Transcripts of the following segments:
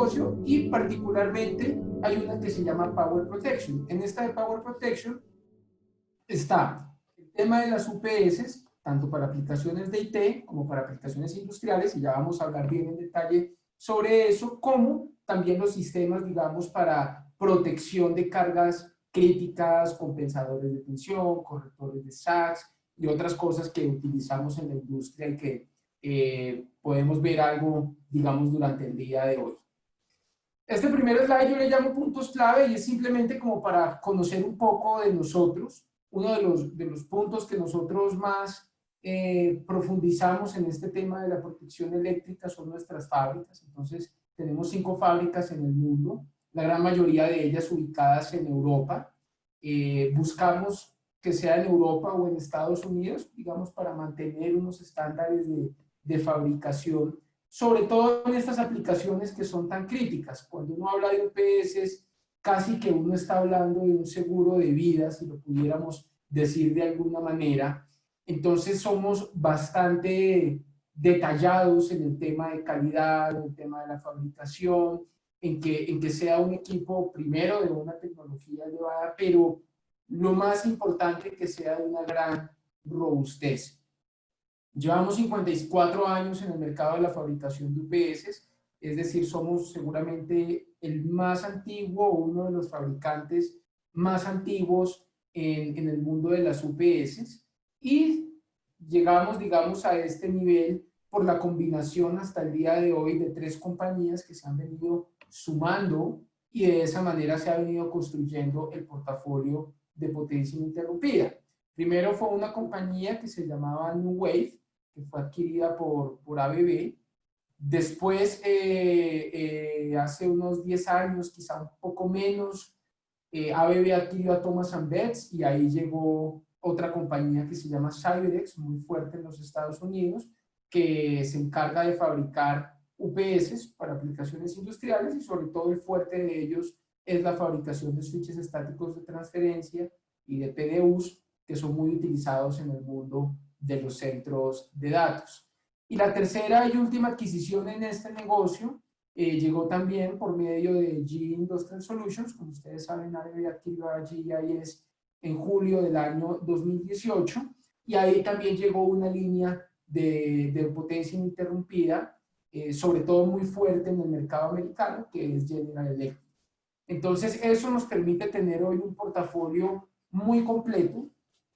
negocio, y particularmente hay una que se llama Power Protection. En esta de Power Protection está el tema de las UPS, tanto para aplicaciones de IT como para aplicaciones industriales, y ya vamos a hablar bien en detalle sobre eso, como también los sistemas, digamos, para protección de cargas críticas, compensadores de tensión, correctores de SACS y otras cosas que utilizamos en la industria y que podemos ver algo, digamos, durante el día de hoy. Este primer slide yo le llamo puntos clave y es simplemente como para conocer un poco de nosotros. Uno de los puntos que nosotros más profundizamos en este tema de la protección eléctrica son nuestras fábricas. Entonces, tenemos 5 fábricas en el mundo, la gran mayoría de ellas ubicadas en Europa. Buscamos que sea en Europa o en Estados Unidos, digamos, para mantener unos estándares de fabricación, sobre todo en estas aplicaciones que son tan críticas. Cuando uno habla de UPS, casi que uno está hablando de un seguro de vida, si lo pudiéramos decir de alguna manera. Entonces somos bastante detallados en el tema de calidad, en el tema de la fabricación, en que sea un equipo primero de una tecnología elevada, pero lo más importante que sea de una gran robustez. Llevamos 54 años en el mercado de la fabricación de UPS, es decir, somos seguramente el más antiguo, uno de los fabricantes más antiguos en el mundo de las UPS, y llegamos, digamos, a este nivel por la combinación hasta el día de hoy de 3 compañías que se han venido sumando, y de esa manera se ha venido construyendo el portafolio de potencia ininterrumpida. Primero fue una compañía que se llamaba New Wave, que fue adquirida por ABB. Después, hace unos 10 años, quizá un poco menos, ABB adquirió a Thomas & Betts, y ahí llegó otra compañía que se llama Cyberex, muy fuerte en los Estados Unidos, que se encarga de fabricar UPS para aplicaciones industriales, y sobre todo el fuerte de ellos es la fabricación de switches estáticos de transferencia y de PDUs, que son muy utilizados en el mundo de los centros de datos. Y la tercera y última adquisición en este negocio llegó también por medio de GE Industrial Solutions. Como ustedes saben, ABB adquirió a GEIS en julio del año 2018, y ahí también llegó una línea de potencia ininterrumpida, sobre todo muy fuerte en el mercado americano, que es General Electric. Entonces, eso nos permite tener hoy un portafolio muy completo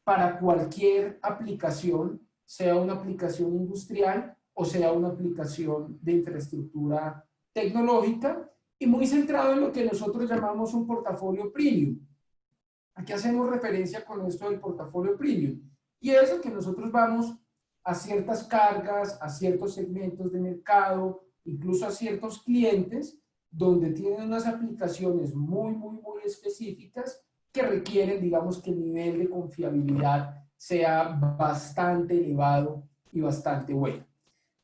para cualquier aplicación, sea una aplicación industrial o sea una aplicación de infraestructura tecnológica, y muy centrado en lo que nosotros llamamos un portafolio premium. Aquí hacemos referencia con esto del portafolio premium, y es que nosotros vamos a ciertas cargas, a ciertos segmentos de mercado, incluso a ciertos clientes, donde tienen unas aplicaciones muy específicas que requieren, digamos, que el nivel de confiabilidad sea bastante elevado y bastante bueno.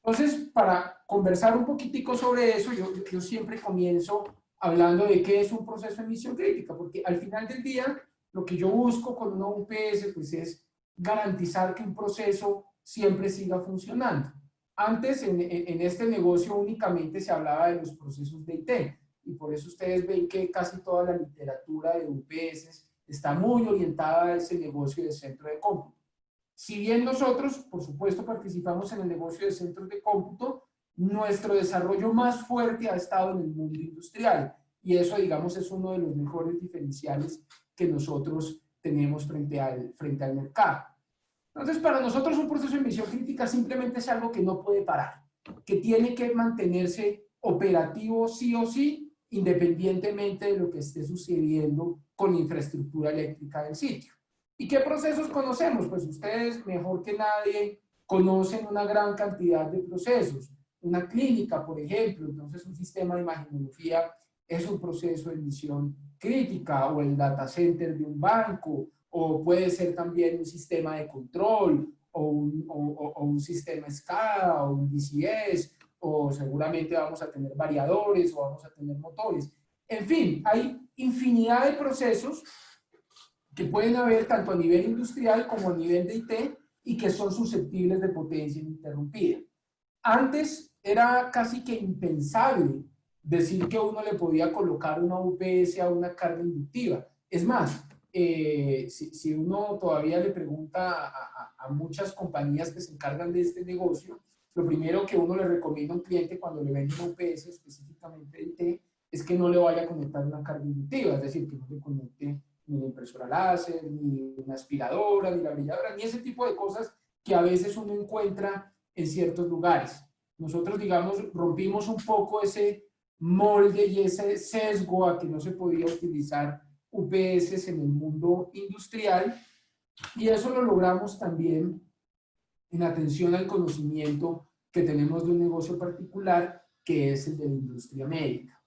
Entonces, para conversar un poquitico sobre eso, yo siempre comienzo hablando de qué es un proceso de misión crítica, porque al final del día, lo que yo busco con una UPS, pues, es garantizar que un proceso siempre siga funcionando. Antes, en este negocio únicamente se hablaba de los procesos de IT, y por eso ustedes ven que casi toda la literatura de UPS está muy orientada a ese negocio de centro de cómputo. Si bien nosotros, por supuesto, participamos en el negocio de centros de cómputo, nuestro desarrollo más fuerte ha estado en el mundo industrial, y eso, digamos, es uno de los mejores diferenciales que nosotros tenemos frente al mercado. Entonces, para nosotros un proceso de misión crítica simplemente es algo que no puede parar, que tiene que mantenerse operativo sí o sí, independientemente de lo que esté sucediendo con la infraestructura eléctrica del sitio. ¿Y qué procesos conocemos? Pues ustedes, mejor que nadie, conocen una gran cantidad de procesos. Una clínica, por ejemplo, entonces un sistema de imagenología es un proceso de misión crítica, o el data center de un banco, o puede ser también un sistema de control, o un sistema SCADA, o un DCS, o seguramente vamos a tener variadores, o vamos a tener motores. En fin, hay infinidad de procesos que pueden haber tanto a nivel industrial como a nivel de IT, y que son susceptibles de potencia ininterrumpida. Antes era casi que impensable decir que uno le podía colocar una UPS a una carga inductiva. Es más, si uno todavía le pregunta a muchas compañías que se encargan de este negocio, lo primero que uno le recomienda a un cliente cuando le vende una UPS específicamente de IT es que no le vaya a conectar una carga inductiva, es decir, que no le conecte ni la impresora láser, ni una aspiradora, ni la brilladora, ni ese tipo de cosas que a veces uno encuentra en ciertos lugares. Nosotros, digamos, rompimos un poco ese molde y ese sesgo a que no se podía utilizar UPS en el mundo industrial, y eso lo logramos también en atención al conocimiento que tenemos de un negocio particular, que es el de la industria médica.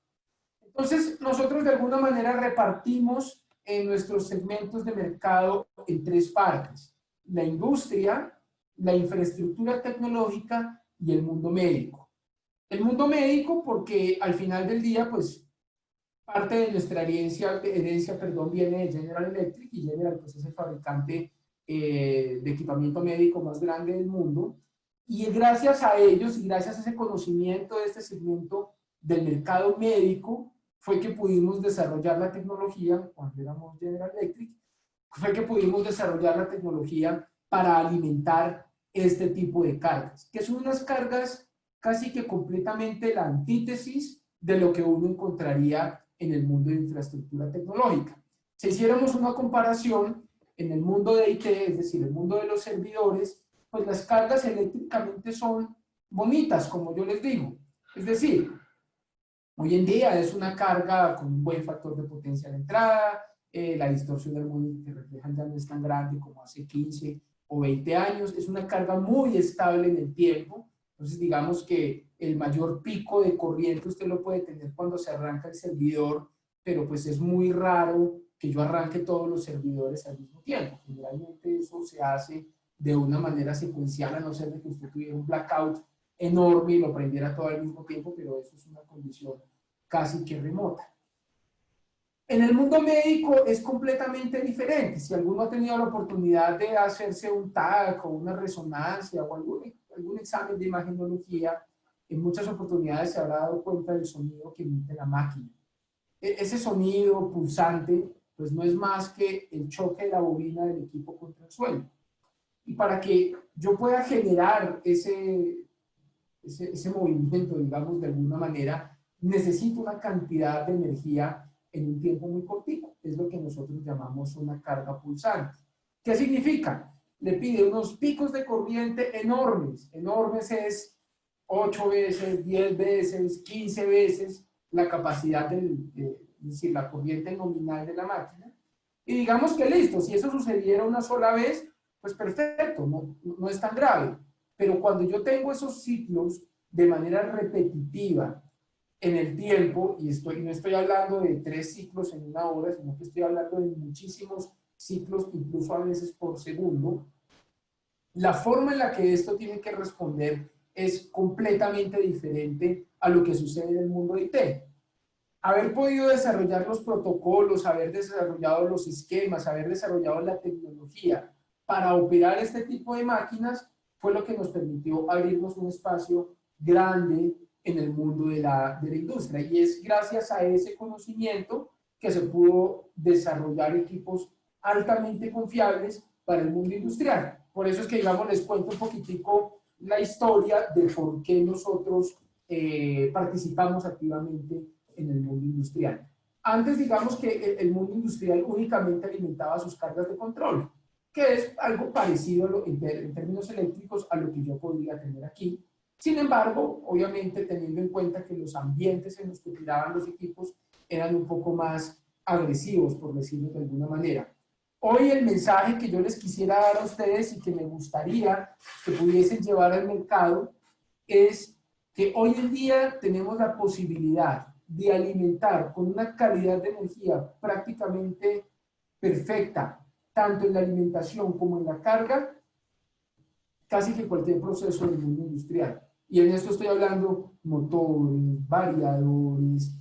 Entonces, nosotros de alguna manera repartimos en nuestros segmentos de mercado en tres partes: la industria, la infraestructura tecnológica y el mundo médico. El mundo médico porque al final del día, pues, parte de nuestra herencia viene de General Electric, y General pues, es el fabricante de equipamiento médico más grande del mundo, y gracias a ellos y gracias a ese conocimiento de este segmento del mercado médico fue que pudimos desarrollar la tecnología, cuando éramos General Electric, fue que pudimos desarrollar la tecnología para alimentar este tipo de cargas, que son unas cargas casi que completamente la antítesis de lo que uno encontraría en el mundo de infraestructura tecnológica. Si hiciéramos una comparación en el mundo de IT, es decir, el mundo de los servidores, pues las cargas eléctricamente son bonitas, como yo les digo. Es decir, hoy en día es una carga con un buen factor de potencia de entrada, la distorsión armónica que reflejan ya no es tan grande como hace 15 o 20 años, es una carga muy estable en el tiempo. Entonces digamos que el mayor pico de corriente usted lo puede tener cuando se arranca el servidor, pero pues es muy raro que yo arranque todos los servidores al mismo tiempo. Generalmente eso se hace de una manera secuencial, a no ser de que usted tuviera un blackout enorme y lo prendiera todo al mismo tiempo, pero eso es una condición casi que remota. En el mundo médico es completamente diferente. Si alguno ha tenido la oportunidad de hacerse un TAC o una resonancia o algún examen de imagenología, en muchas oportunidades se habrá dado cuenta del sonido que emite la máquina. Ese sonido pulsante, pues no es más que el choque de la bobina del equipo contra el suelo. Y para que yo pueda generar ese movimiento, digamos, de alguna manera, necesito una cantidad de energía en un tiempo muy cortico. Es lo que nosotros llamamos una carga pulsante. ¿Qué significa? Le pide unos picos de corriente enormes. Enormes es 8 veces, 10 veces, 15 veces la capacidad es decir, la corriente nominal de la máquina. Y digamos que listo, si eso sucediera una sola vez, pues perfecto, no es tan grave. Pero cuando yo tengo esos ciclos de manera repetitiva en el tiempo, y no estoy hablando de 3 ciclos en una hora, sino que estoy hablando de muchísimos ciclos, incluso a veces por segundo, la forma en la que esto tiene que responder es completamente diferente a lo que sucede en el mundo de IT. Haber podido desarrollar los protocolos, haber desarrollado los esquemas, haber desarrollado la tecnología para operar este tipo de máquinas fue lo que nos permitió abrirnos un espacio grande en el mundo de la industria. Y es gracias a ese conocimiento que se pudo desarrollar equipos altamente confiables para el mundo industrial. Por eso es que, digamos, les cuento un poquitico la historia de por qué nosotros participamos activamente en el mundo industrial. Antes, digamos que el mundo industrial únicamente alimentaba sus cargas de control, que es algo parecido en términos eléctricos a lo que yo podría tener aquí. Sin embargo, obviamente teniendo en cuenta que los ambientes en los que tiraban los equipos eran un poco más agresivos, por decirlo de alguna manera. Hoy el mensaje que yo les quisiera dar a ustedes y que me gustaría que pudiesen llevar al mercado es que hoy en día tenemos la posibilidad de alimentar con una calidad de energía prácticamente perfecta, tanto en la alimentación como en la carga, casi que cualquier proceso del mundo industrial. Y en esto estoy hablando motores, variadores,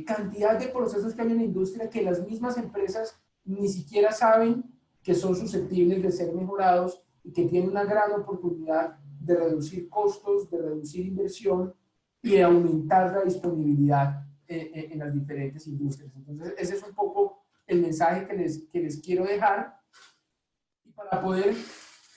cantidad de procesos que hay en la industria que las mismas empresas ni siquiera saben que son susceptibles de ser mejorados y que tienen una gran oportunidad de reducir costos, de reducir inversión y de aumentar la disponibilidad en las diferentes industrias. Entonces, ese es un poco el mensaje que les quiero dejar. Y para poder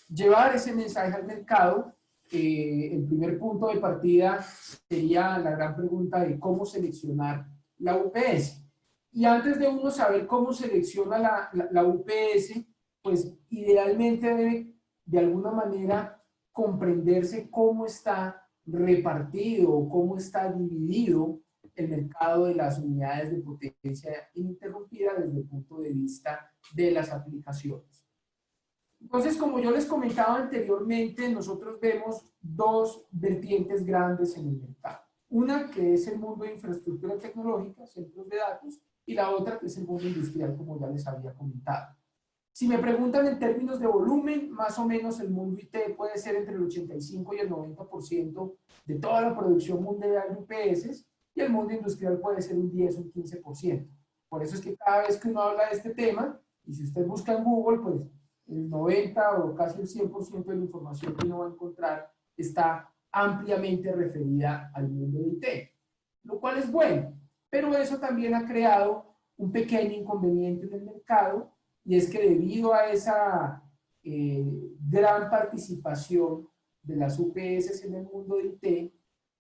llevar ese mensaje al mercado, el primer punto de partida sería la gran pregunta de cómo seleccionar la UPS. Y antes de uno saber cómo selecciona la UPS, pues idealmente debe de alguna manera comprenderse cómo está repartido o cómo está dividido el mercado de las unidades de potencia ininterrumpida desde el punto de vista de las aplicaciones. Entonces, como yo les comentaba anteriormente, nosotros vemos dos vertientes grandes en el mercado. Una que es el mundo de infraestructura tecnológica, centros de datos, y la otra que es el mundo industrial, como ya les había comentado. Si me preguntan en términos de volumen, más o menos el mundo IT puede ser entre el 85 y el 90% de toda la producción mundial de UPS, y el mundo industrial puede ser un 10 o un 15%. Por eso es que cada vez que uno habla de este tema, y si usted busca en Google, pues el 90 o casi el 100% de la información que uno va a encontrar está ampliamente referida al mundo de IT, lo cual es bueno, pero eso también ha creado un pequeño inconveniente en el mercado, y es que debido a esa gran participación de las UPS en el mundo de IT,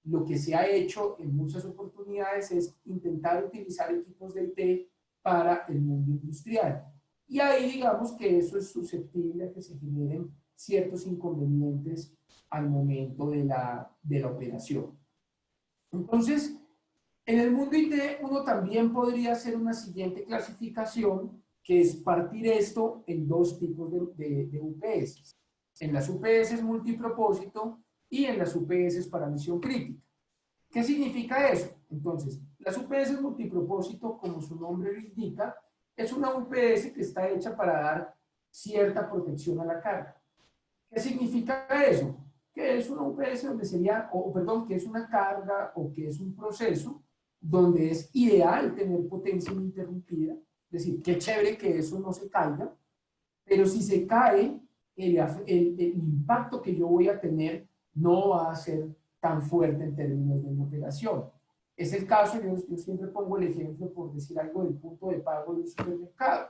lo que se ha hecho en muchas oportunidades es intentar utilizar equipos de IT para el mundo industrial. Y ahí digamos que eso es susceptible a que se generen ciertos inconvenientes al momento de la operación. Entonces, en el mundo IT uno también podría hacer una siguiente clasificación, que es partir esto en dos tipos de UPS. En las UPS multipropósito y en las UPS para misión crítica. ¿Qué significa eso? Entonces, las UPS multipropósito, como su nombre lo indica, es una UPS que está hecha para dar cierta protección a la carga. ¿Qué significa eso? Que es una UPS donde sería, perdón, que es una carga o que es un proceso donde es ideal tener potencia ininterrumpida, es decir, qué chévere que eso no se caiga, pero si se cae, el impacto que yo voy a tener no va a ser tan fuerte en términos de mi operación. Es el caso, yo siempre pongo el ejemplo, por decir algo, del punto de pago del supermercado.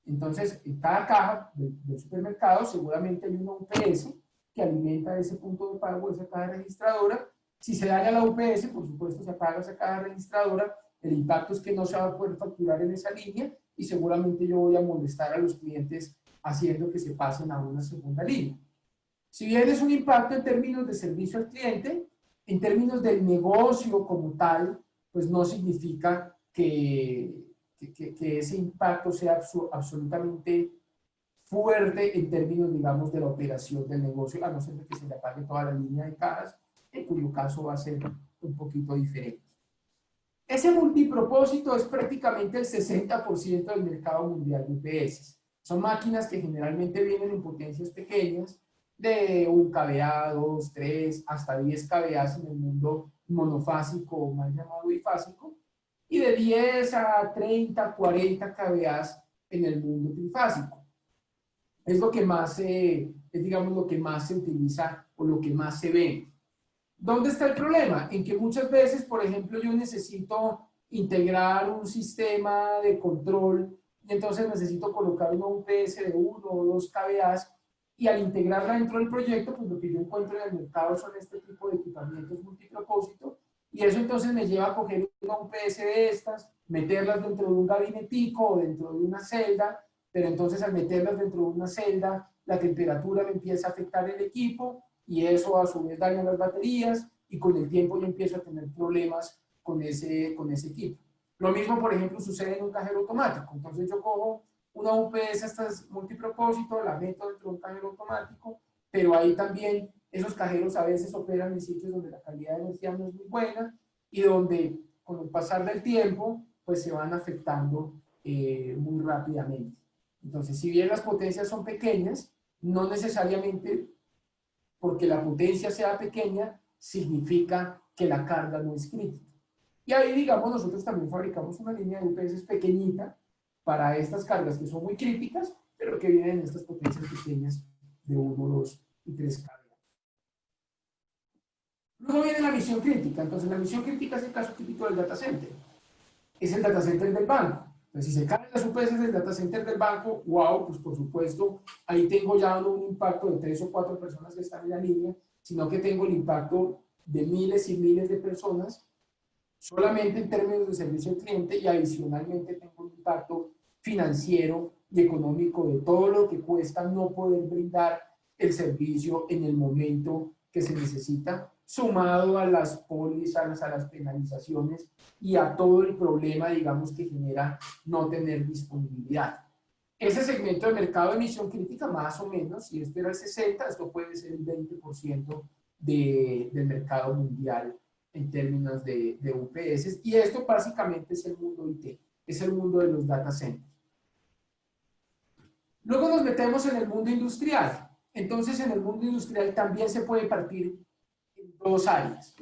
Entonces, en cada caja del supermercado seguramente hay una UPS que alimenta ese punto de pago, esa caja registradora. Si se daña la UPS, por supuesto se apaga esa caja registradora, el impacto es que no se va a poder facturar en esa línea y seguramente yo voy a molestar a los clientes haciendo que se pasen a una segunda línea. Si bien es un impacto en términos de servicio al cliente, en términos del negocio como tal, pues no significa que ese impacto sea absolutamente fuerte en términos, digamos, de la operación del negocio, a no ser que se le apague toda la línea de cajas, en cuyo caso va a ser un poquito diferente. Ese multipropósito es prácticamente el 60% del mercado mundial de UPS. Son máquinas que generalmente vienen en potencias pequeñas, de 1 kVA, 2, 3, hasta 10 kVA en el mundo monofásico o mal llamado bifásico, y de 10 a 30, 40 kVA en el mundo trifásico. Es lo que más es, digamos, lo que más se utiliza o lo que más se ve. ¿Dónde está el problema? En que muchas veces, por ejemplo, yo necesito integrar un sistema de control y entonces necesito colocar una UPS de 1 o 2 kVA, y al integrarla dentro del proyecto, pues lo que yo encuentro en el mercado son este tipo de equipamientos multipropósito, y eso entonces me lleva a coger una UPS de estas, meterlas dentro de un gabinetico o dentro de una celda, pero entonces al meterlas dentro de una celda, la temperatura me empieza a afectar el equipo, y eso a su vez daña las baterías, y con el tiempo yo empiezo a tener problemas con ese equipo. Lo mismo, por ejemplo, sucede en un cajero automático. Entonces yo cojo una UPS, estas multipropósito, la meto dentro de un cajero automático, pero ahí también esos cajeros a veces operan en sitios donde la calidad de energía no es muy buena y donde con el pasar del tiempo pues se van afectando muy rápidamente. Entonces, si bien las potencias son pequeñas, no necesariamente porque la potencia sea pequeña significa que la carga no es crítica. Y ahí, digamos, nosotros también fabricamos una línea de UPS pequeñita para estas cargas que son muy críticas, pero que vienen en estas potencias pequeñas de 1, 2 y 3 kVA. Luego viene la misión crítica. Entonces, la misión crítica es el caso típico del data center. es el data center del banco. Entonces, si se caen las UPS del data center del banco, wow, pues por supuesto, ahí tengo ya no un impacto de 3 o 4 personas que están en la línea, sino que tengo el impacto de miles y miles de personas, solamente en términos de servicio al cliente, y adicionalmente tengo un impacto financiero y económico de todo lo que cuesta no poder brindar el servicio en el momento que se necesita, sumado a las pólizas, a las penalizaciones y a todo el problema, digamos, que genera no tener disponibilidad. Ese segmento de mercado de emisión crítica, más o menos, si este era el 60%, esto puede ser el 20% del mercado mundial en términos de UPS, y esto básicamente es el mundo IT, es el mundo de los data centers. Luego nos metemos en el mundo industrial. Entonces, en el mundo industrial también se puede partir en dos áreas.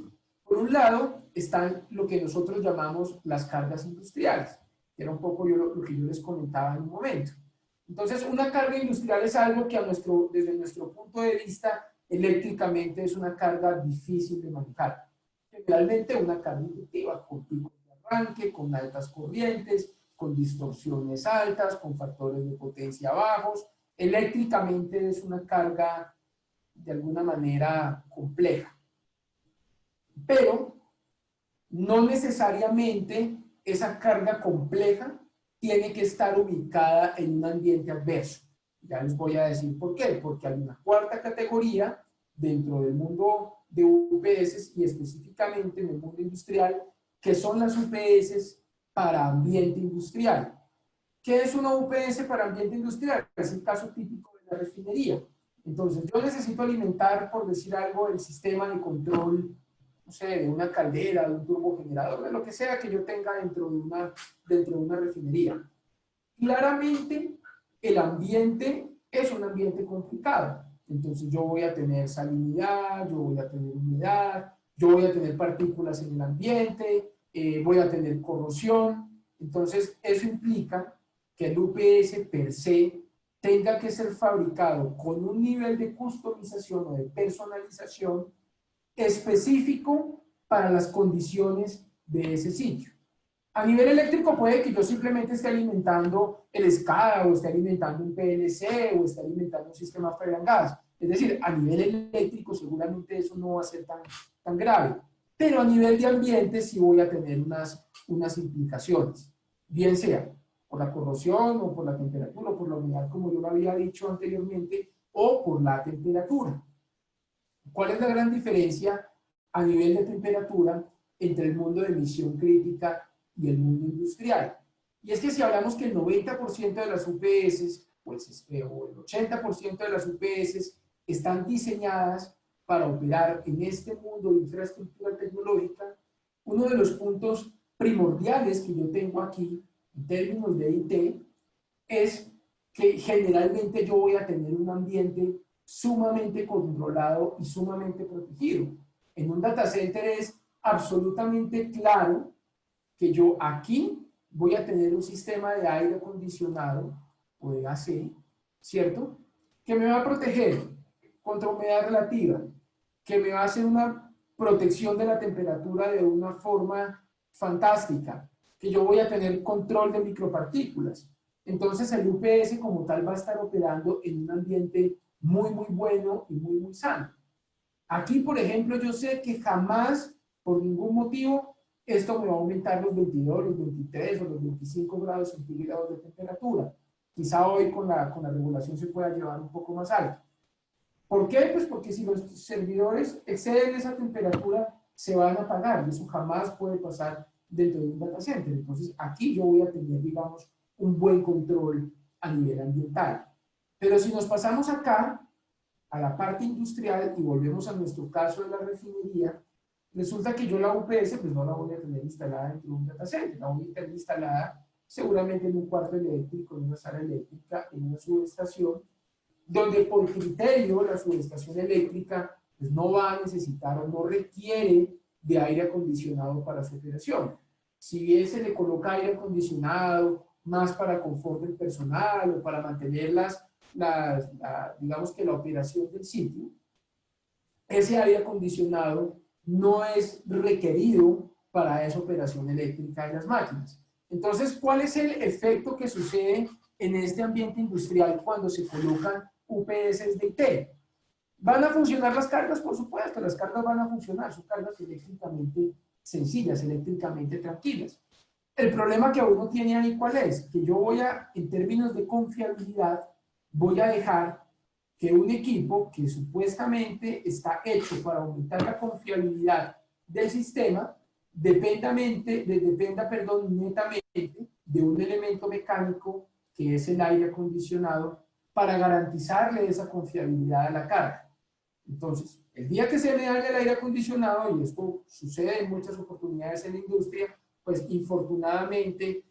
Por un lado, están lo que nosotros llamamos las cargas industriales, que era un poco lo que yo les comentaba en un momento. Entonces, una carga industrial es algo que desde nuestro punto de vista, eléctricamente es una carga difícil de manejar. Generalmente una carga inductiva con picos de arranque, con altas corrientes, con distorsiones altas, con factores de potencia bajos. Eléctricamente es una carga de alguna manera compleja. Pero no necesariamente esa carga compleja tiene que estar ubicada en un ambiente adverso. Ya les voy a decir por qué. Porque hay una cuarta categoría dentro del mundo de UPS y específicamente en el mundo industrial, que son las UPS para ambiente industrial. ¿Qué es una UPS para ambiente industrial? Es el caso típico de la refinería. Entonces, yo necesito alimentar, por decir algo, el sistema de control, no sé, de una caldera, de un turbogenerador, de lo que sea que yo tenga dentro de una refinería. Claramente, el ambiente es un ambiente complicado. Entonces, yo voy a tener salinidad, yo voy a tener humedad, yo voy a tener partículas en el ambiente, voy a tener corrosión. Entonces, eso implica que el UPS per se tenga que ser fabricado con un nivel de customización o de personalización específico para las condiciones de ese sitio. A nivel eléctrico puede que yo simplemente esté alimentando el SCADA o esté alimentando un PLC o esté alimentando un sistema Fire and Gas. Es decir, a nivel eléctrico seguramente eso no va a ser tan grave. Pero a nivel de ambiente sí voy a tener unas implicaciones. Bien sea por la corrosión o por la temperatura o por la humedad, como yo lo había dicho anteriormente, o por la temperatura. ¿Cuál es la gran diferencia a nivel de temperatura entre el mundo de emisión crítica y el mundo industrial? Y es que si hablamos que el 90% de las UPS, pues, o el 80% de las UPS están diseñadas para operar en este mundo de infraestructura tecnológica, uno de los puntos primordiales que yo tengo aquí, en términos de IT, es que generalmente yo voy a tener un ambiente sumamente controlado y sumamente protegido. En un data center es absolutamente claro que yo aquí voy a tener un sistema de aire acondicionado o de AC, ¿cierto? Que me va a proteger contra humedad relativa, que me va a hacer una protección de la temperatura de una forma fantástica, que yo voy a tener control de micropartículas. Entonces el UPS como tal va a estar operando en un ambiente muy, muy bueno y muy, muy sano. Aquí, por ejemplo, yo sé que jamás, por ningún motivo, esto me va a aumentar los 22, los 23 o los 25 grados centígrados de temperatura. Quizá hoy con la regulación se pueda llevar un poco más alto. ¿Por qué? Pues porque si los servidores exceden esa temperatura, se van a apagar y eso jamás puede pasar dentro de un data center. Entonces, aquí yo voy a tener, digamos, un buen control a nivel ambiental. Pero si nos pasamos acá, a la parte industrial, y volvemos a nuestro caso de la refinería, resulta que yo la UPS pues no la voy a tener instalada dentro de un data center, la voy a tener instalada seguramente en un cuarto eléctrico, en una sala eléctrica, en una subestación, donde por criterio la subestación eléctrica pues no va a necesitar o no requiere de aire acondicionado para su operación. Si bien se le coloca aire acondicionado más para confort del personal o para mantener digamos que la operación del sitio, ese aire acondicionado no es requerido para esa operación eléctrica de las máquinas. Entonces, ¿cuál es el efecto que sucede en este ambiente industrial cuando se colocan UPS de IT? ¿Van a funcionar las cargas? Por supuesto, las cargas van a funcionar, son cargas eléctricamente sencillas, eléctricamente tranquilas. El problema que uno tiene ahí, ¿cuál es? Que yo voy a, en términos de confiabilidad, voy a dejar que un equipo que supuestamente está hecho para aumentar la confiabilidad del sistema, dependa netamente de un elemento mecánico que es el aire acondicionado para garantizarle esa confiabilidad a la carga. Entonces, el día que se me daña el aire acondicionado, y esto sucede en muchas oportunidades en la industria, pues infortunadamente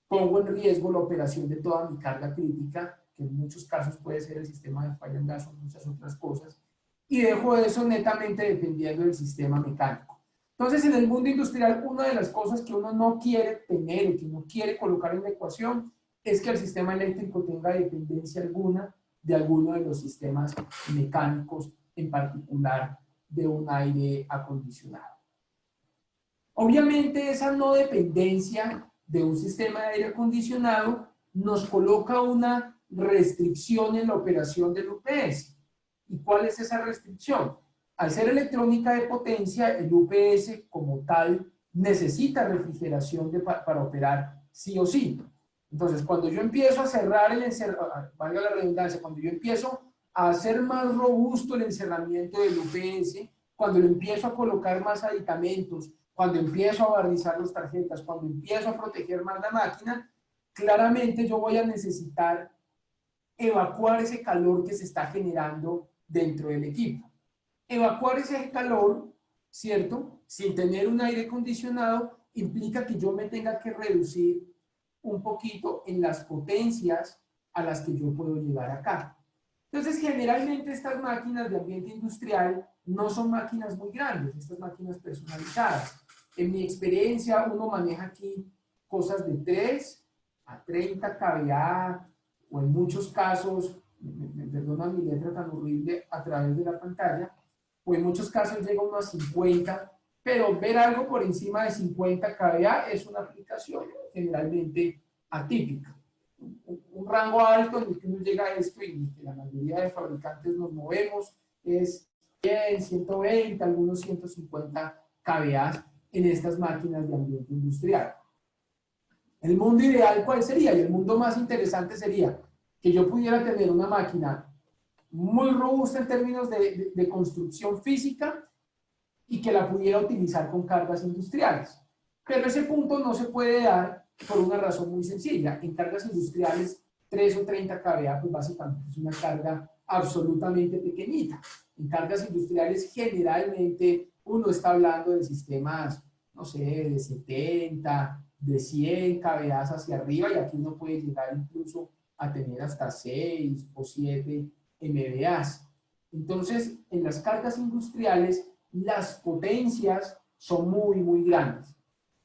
pongo en riesgo la operación de toda mi carga crítica, que en muchos casos puede ser el sistema de falla en gas o muchas otras cosas, y dejo eso netamente dependiendo del sistema mecánico. Entonces, en el mundo industrial, una de las cosas que uno no quiere tener y que no quiere colocar en la ecuación es que el sistema eléctrico tenga dependencia alguna de alguno de los sistemas mecánicos, en particular de un aire acondicionado. Obviamente, esa no dependencia de un sistema de aire acondicionado nos coloca una restricción en la operación del UPS. ¿Y cuál es esa restricción? Al ser electrónica de potencia, el UPS como tal necesita refrigeración para operar sí o sí. Entonces, cuando yo empiezo a cerrar el encerramiento, valga la redundancia, cuando yo empiezo a hacer más robusto el encerramiento del UPS, cuando le empiezo a colocar más aditamentos, cuando empiezo a barnizar las tarjetas, cuando empiezo a proteger más la máquina, claramente yo voy a necesitar evacuar ese calor que se está generando dentro del equipo. Evacuar ese calor, ¿cierto? Sin tener un aire acondicionado, implica que yo me tenga que reducir un poquito en las potencias a las que yo puedo llegar acá. Entonces, generalmente estas máquinas de ambiente industrial no son máquinas muy grandes, estas máquinas personalizadas. En mi experiencia, uno maneja aquí cosas de 3 a 30 kVA, o en muchos casos, me perdonan mi letra tan horrible a través de la pantalla, o en muchos casos llega uno a 50, pero ver algo por encima de 50 kVA es una aplicación generalmente atípica. Un rango alto en el que uno llega a esto y que la mayoría de fabricantes nos movemos es 100, 120, algunos 150 kVA en estas máquinas de ambiente industrial. El mundo ideal, ¿cuál sería? Y el mundo más interesante sería que yo pudiera tener una máquina muy robusta en términos de construcción física y que la pudiera utilizar con cargas industriales. Pero ese punto no se puede dar por una razón muy sencilla. En cargas industriales, 3 o 30 kVA, pues básicamente es una carga absolutamente pequeñita. En cargas industriales, generalmente, uno está hablando de sistemas, no sé, de 70, de 100 kVA hacia arriba, y aquí uno puede llegar incluso a tener hasta 6 o 7 MVAs. Entonces, en las cargas industriales, las potencias son muy, muy grandes.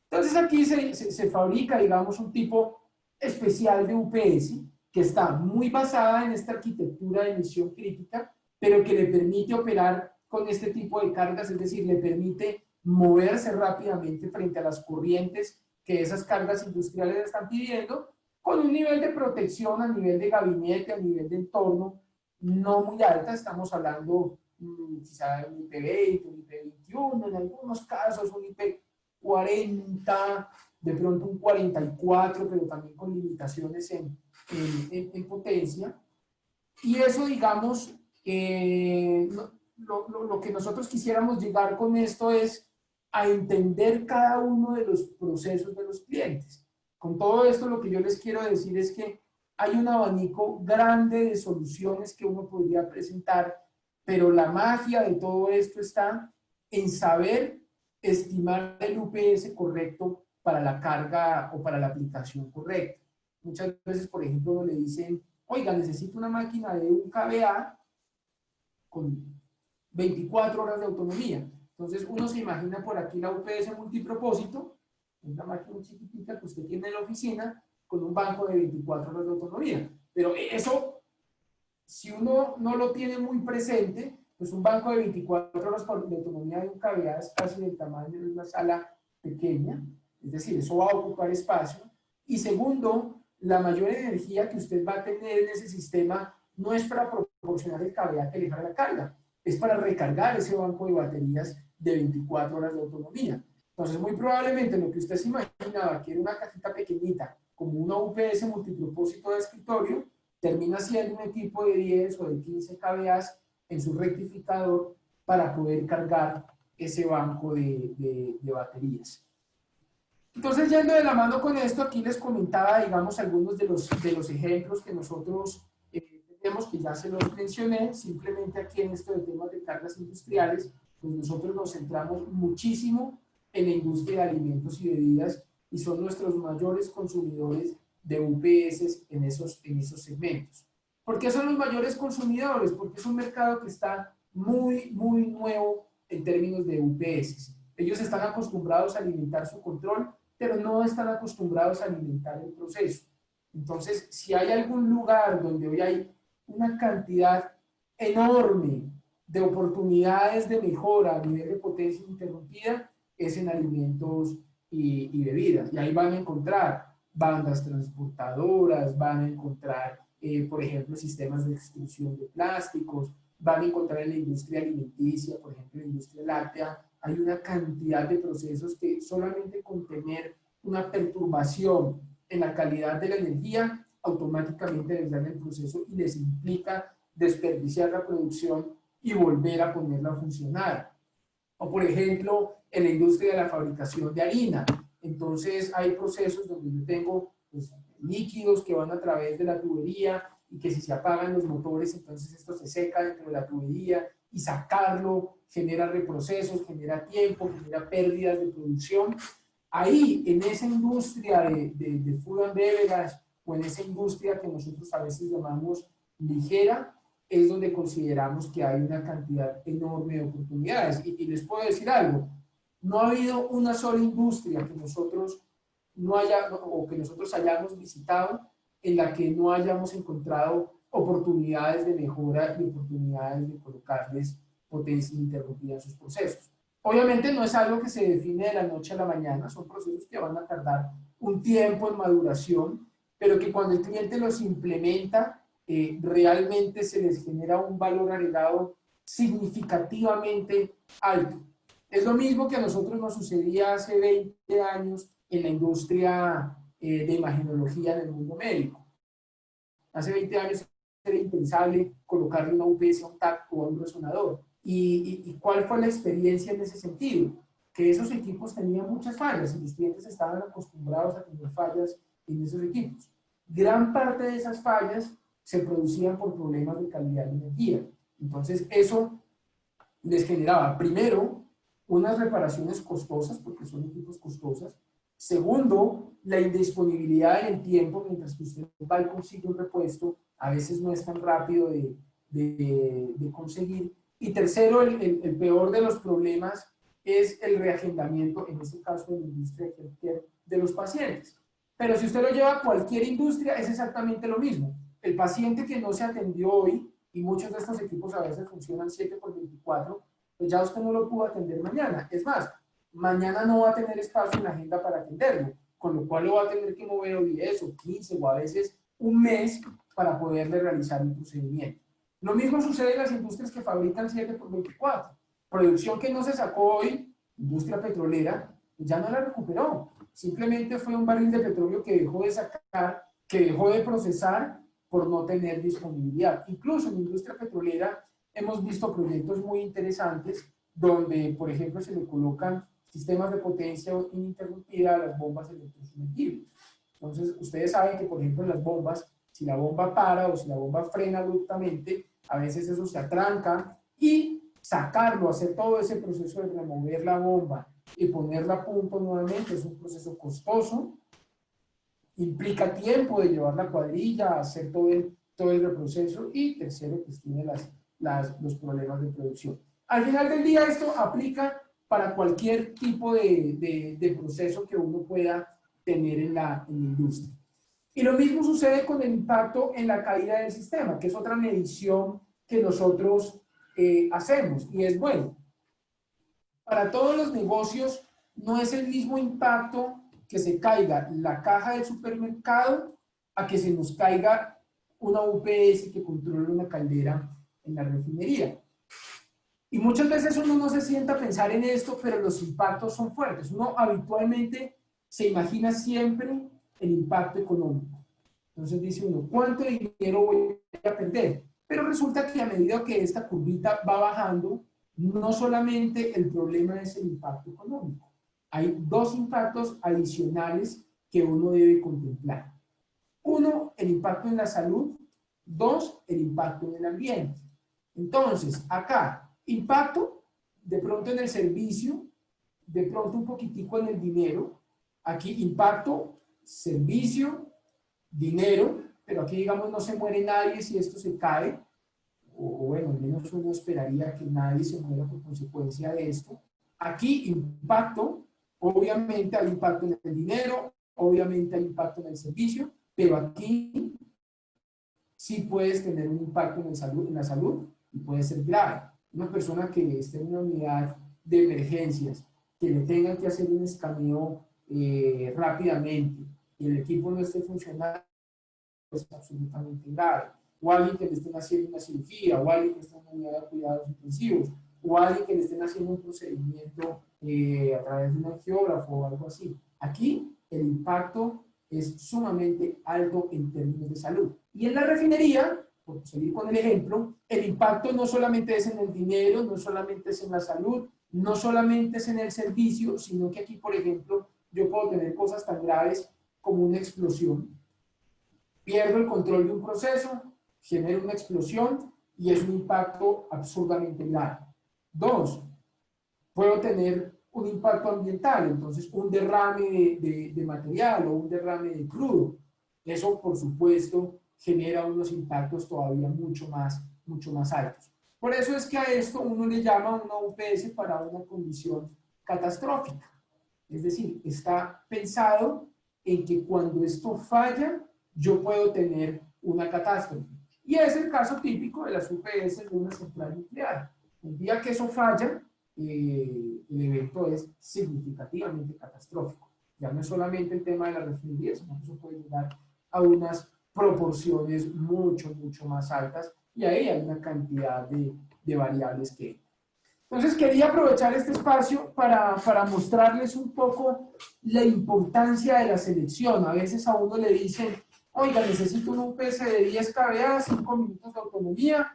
Entonces aquí se fabrica, digamos, un tipo especial de UPS que está muy basada en esta arquitectura de emisión crítica, pero que le permite operar con este tipo de cargas, es decir, le permite moverse rápidamente frente a las corrientes que esas cargas industriales están pidiendo, con un nivel de protección a nivel de gabinete, a nivel de entorno, no muy alta. Estamos hablando quizá un IP20, un IP21, en algunos casos un IP40, de pronto un 44, pero también con limitaciones en potencia. Y eso, digamos, lo que nosotros quisiéramos llegar con esto es a entender cada uno de los procesos de los clientes. Con todo esto, lo que yo les quiero decir es que hay un abanico grande de soluciones que uno podría presentar, pero la magia de todo esto está en saber estimar el UPS correcto para la carga o para la aplicación correcta. Muchas veces, por ejemplo, uno le dicen, oiga, necesito una máquina de 1 kVA con 24 horas de autonomía. Entonces uno se imagina por aquí la UPS multipropósito, una máquina chiquitita que usted tiene en la oficina con un banco de 24 horas de autonomía. Pero eso, si uno no lo tiene muy presente, pues un banco de 24 horas de autonomía de 1 kVA es casi del tamaño de una sala pequeña. es decir, eso va a ocupar espacio. Y segundo, la mayor energía que usted va a tener en ese sistema no es para proporcionar el cableado que le deja la carga, es para recargar ese banco de baterías de 24 horas de autonomía. Entonces, muy probablemente lo que usted se imaginaba, que era una cajita pequeñita, como una UPS multipropósito de escritorio, termina siendo un equipo de 10 o de 15 kVA en su rectificador para poder cargar ese banco de baterías. Entonces, yendo de la mano con esto, aquí les comentaba, digamos, algunos de los ejemplos que nosotros tenemos, que ya se los mencioné. Simplemente aquí en esto de temas de cargas industriales, pues nosotros nos centramos muchísimo en la industria de alimentos y bebidas, y son nuestros mayores consumidores de UPS en esos segmentos. ¿Por qué son los mayores consumidores? Porque es un mercado que está muy nuevo en términos de UPS. Ellos están acostumbrados a alimentar su control, pero no están acostumbrados a alimentar el proceso. Entonces, si hay algún lugar donde hoy hay una cantidad enorme de oportunidades de mejora a nivel de potencia interrumpida, es en alimentos y bebidas. Y ahí van a encontrar bandas transportadoras, van a encontrar, por ejemplo, sistemas de extrusión de plásticos, van a encontrar en la industria alimenticia, por ejemplo, en la industria láctea, hay una cantidad de procesos que solamente con tener una perturbación en la calidad de la energía, automáticamente les dan el proceso y les implica desperdiciar la producción y volver a ponerla a funcionar. O por ejemplo, en la industria de la fabricación de harina. Entonces hay procesos donde yo tengo pues, líquidos que van a través de la tubería y que si se apagan los motores, entonces esto se seca dentro de la tubería y sacarlo genera reprocesos, genera tiempo, genera pérdidas de producción. Ahí, en esa industria de food and beverage, o en esa industria que nosotros a veces llamamos ligera, es donde consideramos que hay una cantidad enorme de oportunidades. Y les puedo decir algo, no ha habido una sola industria que nosotros que nosotros hayamos visitado en la que no hayamos encontrado oportunidades de mejora y oportunidades de colocarles potencia ininterrumpida en sus procesos. Obviamente no es algo que se define de la noche a la mañana, son procesos que van a tardar un tiempo en maduración, pero que cuando el cliente los implementa, realmente se les genera un valor agregado significativamente alto. Es lo mismo que a nosotros nos sucedía hace 20 años en la industria de imagenología en el mundo médico. Hace 20 años era impensable colocarle una UPS a un TAC o a un resonador. ¿Y cuál fue la experiencia en ese sentido? Que esos equipos tenían muchas fallas y los clientes estaban acostumbrados a tener fallas en esos equipos. Gran parte de esas fallas se producían por problemas de calidad de energía. Entonces eso les generaba, primero, unas reparaciones costosas, porque son equipos costosas. Segundo, la indisponibilidad en el tiempo, mientras que usted va y consigue un repuesto, a veces no es tan rápido de conseguir. Y tercero, el peor de los problemas es el reagendamiento, en este caso de la industria de los pacientes. Pero si usted lo lleva a cualquier industria, es exactamente lo mismo. El paciente que no se atendió hoy, y muchos de estos equipos a veces funcionan 7x24, pues ya usted no lo pudo atender mañana. Es más, mañana no va a tener espacio en la agenda para atenderlo, con lo cual lo va a tener que mover 10 o 15 o a veces un mes para poderle realizar un procedimiento. Lo mismo sucede en las industrias que fabrican 7x24. Producción que no se sacó hoy, industria petrolera, ya no la recuperó. Simplemente fue un barril de petróleo que dejó de sacar, que dejó de procesar por no tener disponibilidad. Incluso en la industria petrolera hemos visto proyectos muy interesantes donde, por ejemplo, se le colocan sistemas de potencia ininterrumpida a las bombas electrosumergibles. Entonces, ustedes saben que, por ejemplo, en las bombas, si la bomba para o si la bomba frena abruptamente, a veces eso se atranca y sacarlo, hacer todo ese proceso de remover la bomba y ponerla a punto nuevamente es un proceso costoso, implica tiempo de llevar la cuadrilla, hacer todo el reproceso y tercero, pues tiene los problemas de producción. Al final del día esto aplica para cualquier tipo de proceso que uno pueda tener en la industria. Y lo mismo sucede con el impacto en la caída del sistema, que es otra medición que nosotros hacemos. Y es bueno, para todos los negocios no es el mismo impacto que se caiga la caja del supermercado a que se nos caiga una UPS que controle una caldera en la refinería. Y muchas veces uno no se sienta a pensar en esto, pero los impactos son fuertes. Uno habitualmente se imagina siempre el impacto económico. Entonces dice uno, ¿cuánto dinero voy a perder? Pero resulta que a medida que esta curvita va bajando, no solamente el problema es el impacto económico. Hay dos impactos adicionales que uno debe contemplar. Uno, el impacto en la salud. Dos, el impacto en el ambiente. Entonces, acá, impacto, de pronto en el servicio, de pronto un poquitico en el dinero. Aquí, impacto, servicio, dinero, pero aquí, digamos, no se muere nadie si esto se cae, o bueno, al menos uno esperaría que nadie se muera por consecuencia de esto. Aquí, impacto, obviamente hay impacto en el dinero, obviamente hay impacto en el servicio, pero aquí sí puedes tener un impacto en la salud y puede ser grave. Una persona que esté en una unidad de emergencias, que le tengan que hacer un escaneo rápidamente y el equipo no esté funcionando, es absolutamente grave. O alguien que le estén haciendo una cirugía, o alguien que esté en una unidad de cuidados intensivos, o alguien que le estén haciendo un procedimiento a través de un angiógrafo o algo así. Aquí el impacto es sumamente alto en términos de salud. Y en la refinería, por seguir con el ejemplo, el impacto no solamente es en el dinero, no solamente es en la salud, no solamente es en el servicio, sino que aquí, por ejemplo, yo puedo tener cosas tan graves como una explosión. Pierdo el control de un proceso, genero una explosión y es un impacto absurdamente grave. Dos, puedo tener un impacto ambiental, entonces un derrame de material o un derrame de crudo. Eso, por supuesto, genera unos impactos todavía mucho más altos. Por eso es que a esto uno le llama una UPS para una condición catastrófica. Es decir, está pensado en que cuando esto falla, yo puedo tener una catástrofe. Y es el caso típico de las UPS de una central nuclear. El día que eso falla, el evento es significativamente catastrófico. Ya no es solamente el tema de la refinería, sino que eso puede llegar a unas proporciones mucho más altas y ahí hay una cantidad de variables que... Entonces quería aprovechar este espacio para mostrarles un poco la importancia de la selección. A veces a uno le dicen, oiga, necesito un UPS de 10 kVA, 5 minutos de autonomía,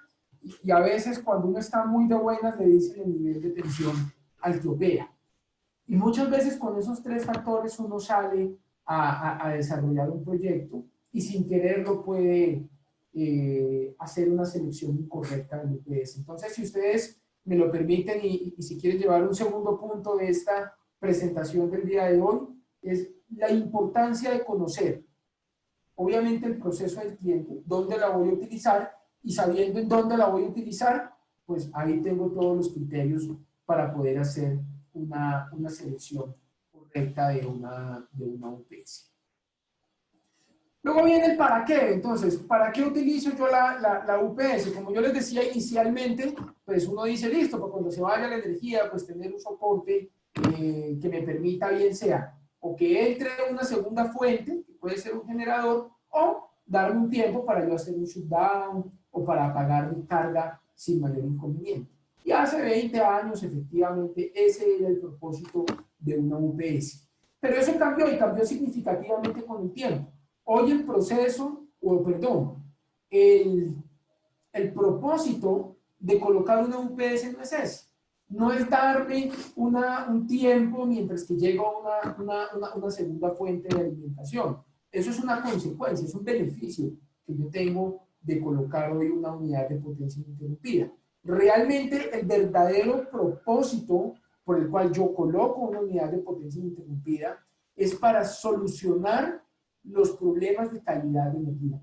y a veces cuando uno está muy de buenas le dicen el nivel de tensión al que opera. Y muchas veces con esos tres factores uno sale a desarrollar un proyecto y sin quererlo puede hacer una selección incorrecta del UPS. Entonces, si ustedes me lo permiten y si quieren llevar un segundo punto de esta presentación del día de hoy, es la importancia de conocer, obviamente, el proceso del cliente, dónde la voy a utilizar, y sabiendo en dónde la voy a utilizar, pues ahí tengo todos los criterios para poder hacer una selección correcta de una UPS. Luego viene el para qué. Entonces, ¿para qué utilizo yo la UPS? Como yo les decía inicialmente, pues uno dice, listo, pues cuando se vaya la energía, pues tener un soporte que me permita, bien sea, o que entre una segunda fuente, que puede ser un generador, o darme un tiempo para yo hacer un shutdown, o para apagar mi carga sin mayor inconveniente. Y hace 20 años, efectivamente, ese era el propósito de una UPS. Pero eso cambió y cambió significativamente con el tiempo. Hoy el proceso, o perdón, el propósito de colocar una UPS no es ese. No es darme un tiempo mientras que llega una segunda fuente de alimentación. Eso es una consecuencia, es un beneficio que yo tengo de colocar hoy una unidad de potencia ininterrumpida. Realmente el verdadero propósito por el cual yo coloco una unidad de potencia ininterrumpida es para solucionar los problemas de calidad de energía.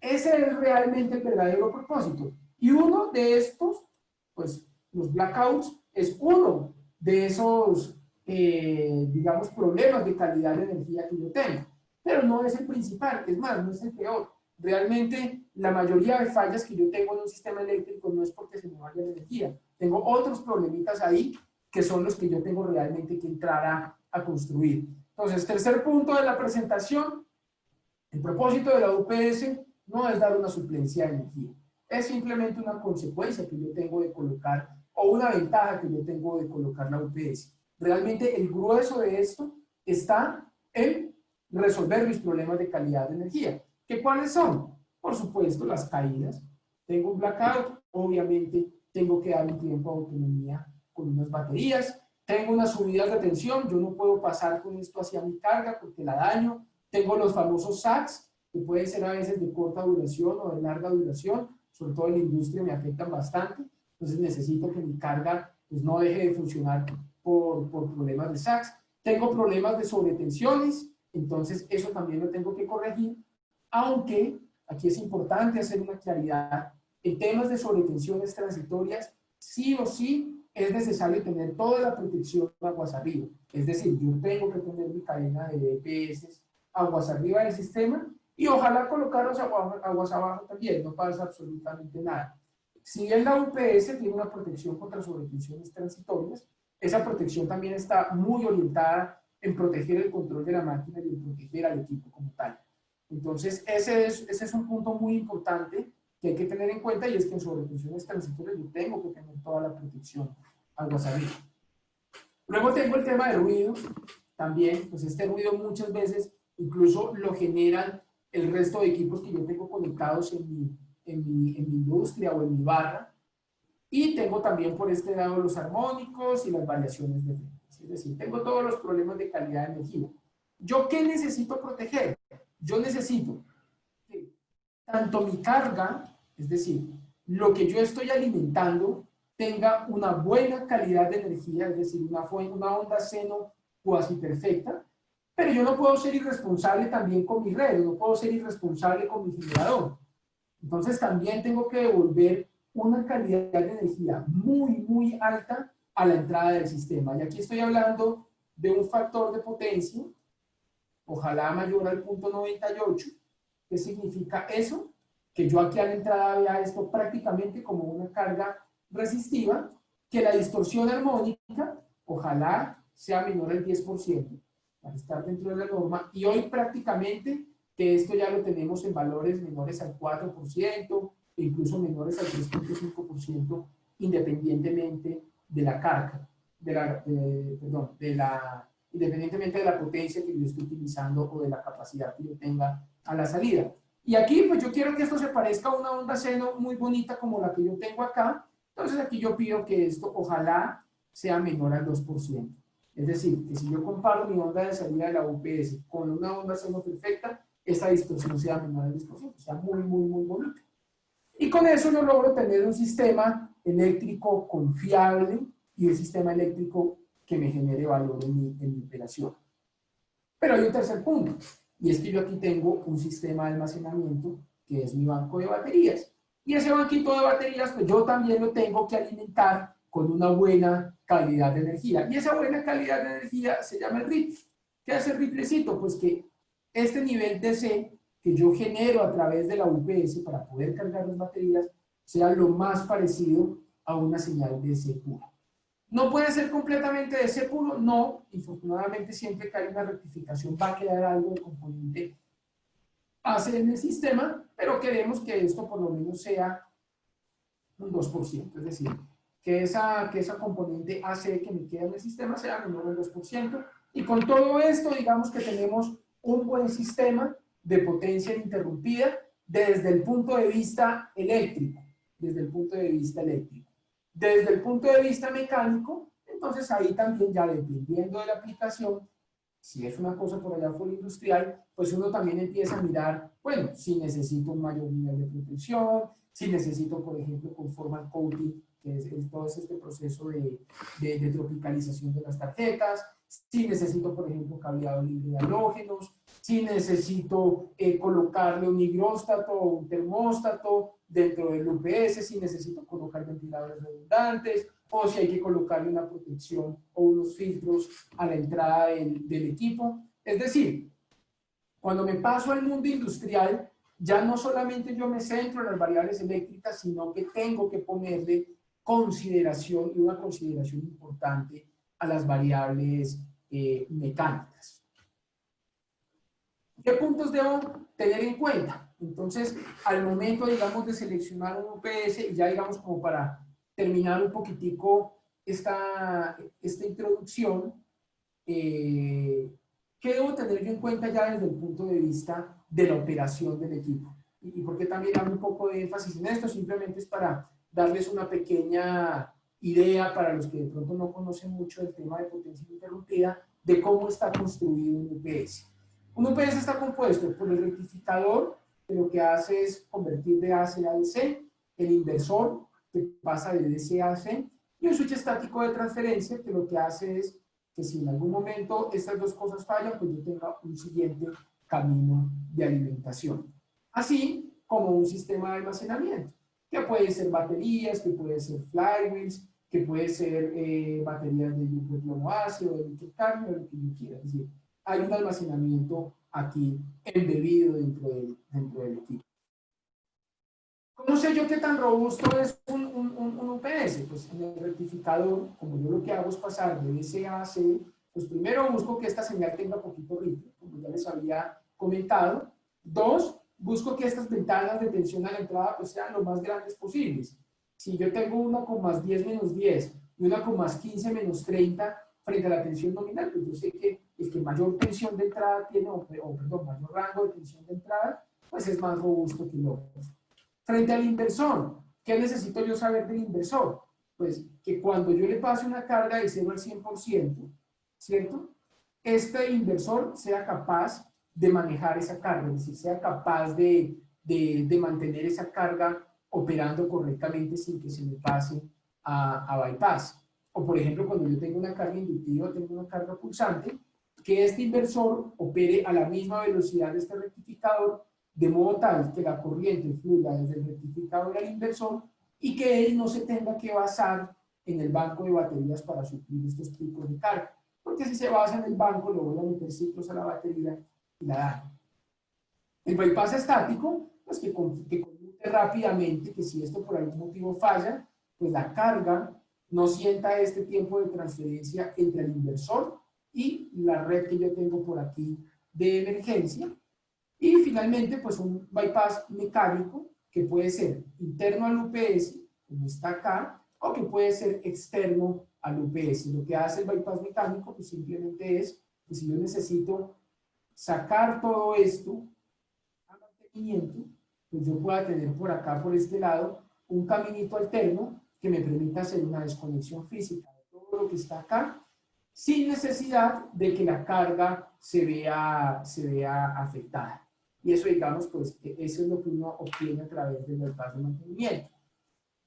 Ese es realmente el verdadero propósito. Y uno de estos, pues los blackouts, es uno de esos, digamos, problemas de calidad de energía que yo tengo. Pero no es el principal, es más, no es el peor. Realmente la mayoría de fallas que yo tengo en un sistema eléctrico no es porque se me vaya la energía. Tengo otros problemitas ahí que son los que yo tengo realmente que entrar a construir. Entonces, tercer punto de la presentación, el propósito de la UPS no es dar una suplencia de energía, es simplemente una consecuencia que yo tengo de colocar, o una ventaja que yo tengo de colocar la UPS. Realmente el grueso de esto está en resolver mis problemas de calidad de energía. ¿Qué cuáles son? Por supuesto, las caídas. Tengo un blackout, obviamente tengo que dar un tiempo de autonomía con unas baterías. Tengo unas subidas de tensión, yo no puedo pasar con esto hacia mi carga porque la daño. Tengo los famosos SACs, que pueden ser a veces de corta duración o de larga duración, sobre todo en la industria me afectan bastante, entonces necesito que mi carga pues, no deje de funcionar por problemas de SACs. Tengo problemas de sobretensiones, entonces eso también lo tengo que corregir, aunque aquí es importante hacer una claridad, en temas de sobretensiones transitorias, sí o sí es necesario tener toda la protección aguas arriba, es decir, yo tengo que tener mi cadena de EPS aguas arriba del sistema y ojalá colocarlos aguas abajo también, no pasa absolutamente nada. Si bien la UPS tiene una protección contra sobretensiones transitorias, esa protección también está muy orientada en proteger el control de la máquina y en proteger al equipo como tal. Entonces, ese es un punto muy importante que hay que tener en cuenta y es que en sobretensiones transitorias yo tengo que tener toda la protección aguas arriba. Luego tengo el tema de ruido, también, pues este ruido muchas veces incluso lo generan el resto de equipos que yo tengo conectados en mi industria o en mi barra. Y tengo también por este lado los armónicos y las variaciones de frecuencia. Es decir, tengo todos los problemas de calidad de energía. ¿Yo qué necesito proteger? Yo necesito que tanto mi carga, es decir, lo que yo estoy alimentando, tenga una buena calidad de energía, es decir, una onda seno cuasi perfecta, pero yo no puedo ser irresponsable también con mi red, no puedo ser irresponsable con mi generador. Entonces también tengo que devolver una calidad de energía muy, muy alta a la entrada del sistema. Y aquí estoy hablando de un factor de potencia, ojalá mayor al punto 98. ¿Qué significa eso? Que yo aquí a la entrada vea esto prácticamente como una carga resistiva, que la distorsión armónica, ojalá sea menor al 10%, para estar dentro de la norma, y hoy prácticamente que esto ya lo tenemos en valores menores al 4%, e incluso menores al 3.5%, independientemente de la carga, independientemente de la potencia que yo esté utilizando o de la capacidad que yo tenga a la salida. Y aquí, pues yo quiero que esto se parezca a una onda seno muy bonita como la que yo tengo acá. Entonces aquí yo pido que esto ojalá sea menor al 2%. Es decir, que si yo comparo mi onda de salida de la UPS con una onda seno perfecta, esa distorsión sea menor al 10%, sea muy, muy, muy bonita. Y con eso yo logro tener un sistema eléctrico confiable y un sistema eléctrico que me genere valor en mi operación. Pero hay un tercer punto, y es que yo aquí tengo un sistema de almacenamiento que es mi banco de baterías. Y ese banquito de baterías, pues yo también lo tengo que alimentar con una buena calidad de energía. Y esa buena calidad de energía se llama el ripple. ¿Qué hace el riplecito? Pues que este nivel DC que yo genero a través de la UPS para poder cargar las baterías sea lo más parecido a una señal DC pura. ¿No puede ser completamente DC puro? No. Infortunadamente, siempre que hay una rectificación va a quedar algo de componente AC en el sistema, pero queremos que esto por lo menos sea un 2%. Es decir, que esa componente AC que me queda en el sistema sea menor al 2%. Y con todo esto, digamos que tenemos un buen sistema de potencia ininterrumpida desde el punto de vista eléctrico. Desde el punto de vista eléctrico. Desde el punto de vista mecánico, entonces ahí también ya dependiendo de la aplicación, si es una cosa por allá full industrial, pues uno también empieza a mirar, bueno, si necesito un mayor nivel de protección, si necesito, por ejemplo, conformal coating, que es todo este proceso de tropicalización de las tarjetas, si necesito, por ejemplo, cableado libre de halógenos, si necesito colocarle un higróstato o un termóstato dentro del UPS, si necesito colocar ventiladores redundantes, o si hay que colocarle una protección o unos filtros a la entrada del equipo. Es decir, cuando me paso al mundo industrial, ya no solamente yo me centro en las variables eléctricas, sino que tengo que ponerle consideración y una consideración importante a las variables mecánicas. ¿Qué puntos debo tener en cuenta? Entonces, al momento, digamos, de seleccionar un UPS, y ya digamos como para terminar un poquitico esta introducción, ¿qué debo tener yo en cuenta ya desde el punto de vista de la operación del equipo? Y por qué también hago un poco de énfasis en esto, simplemente es para darles una pequeña idea para los que de pronto no conocen mucho del tema de potencia interrumpida, de cómo está construido un UPS. Un UPS está compuesto por el rectificador, que lo que hace es convertir de AC a DC, el inversor, que pasa de DC a AC, y un switch estático de transferencia, que lo que hace es que si en algún momento estas dos cosas fallan, pues yo tenga un siguiente camino de alimentación. Así como un sistema de almacenamiento, que puede ser baterías, que puede ser flywheels, que puede ser baterías de plomo ácido, de níquel cadmio, lo que yo quiera. Es decir, hay un almacenamiento aquí embebido dentro del equipo. ¿Cómo sé yo qué tan robusto es un UPS? Pues en el rectificador, como yo lo que hago es pasar de DC a AC, pues primero busco que esta señal tenga poquito ritmo, como ya les había comentado. Dos, busco que estas ventanas de tensión a la entrada pues sean lo más grandes posibles. Si yo tengo una con más 10 menos 10 y una con más 15 menos 30 frente a la tensión nominal, pues yo sé que el que mayor tensión de entrada tiene, perdón, mayor rango de tensión de entrada, pues es más robusto que el otro. Frente al inversor, ¿qué necesito yo saber del inversor? Pues que cuando yo le pase una carga de 0 al 100%, ¿cierto? Este inversor sea capaz de manejar esa carga, es decir, sea capaz de mantener esa carga operando correctamente sin que se me pase a bypass. O por ejemplo, cuando yo tengo una carga inductiva, tengo una carga pulsante, que este inversor opere a la misma velocidad de este rectificador, de modo tal que la corriente fluya desde el rectificador al inversor y que él no se tenga que basar en el banco de baterías para suplir estos picos de carga. Porque si se basa en el banco, lo voy a meter ciclos a la batería y la daño. El bypass estático, pues que conmute rápidamente, que si esto por algún motivo falla, pues la carga no sienta este tiempo de transferencia entre el inversor y la red que yo tengo por aquí de emergencia. Y finalmente, pues un bypass mecánico que puede ser interno al UPS, como está acá, o que puede ser externo al UPS. Lo que hace el bypass mecánico, pues simplemente es que si yo necesito sacar todo esto a mantenimiento, pues yo pueda tener por acá, por este lado, un caminito alterno que me permita hacer una desconexión física de todo lo que está acá, sin necesidad de que la carga se vea afectada. Y eso, digamos, pues, eso es lo que uno obtiene a través del bypass de mantenimiento.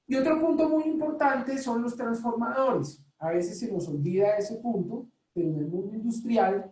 Y otro punto muy importante son los transformadores. A veces se nos olvida ese punto, pero en el mundo industrial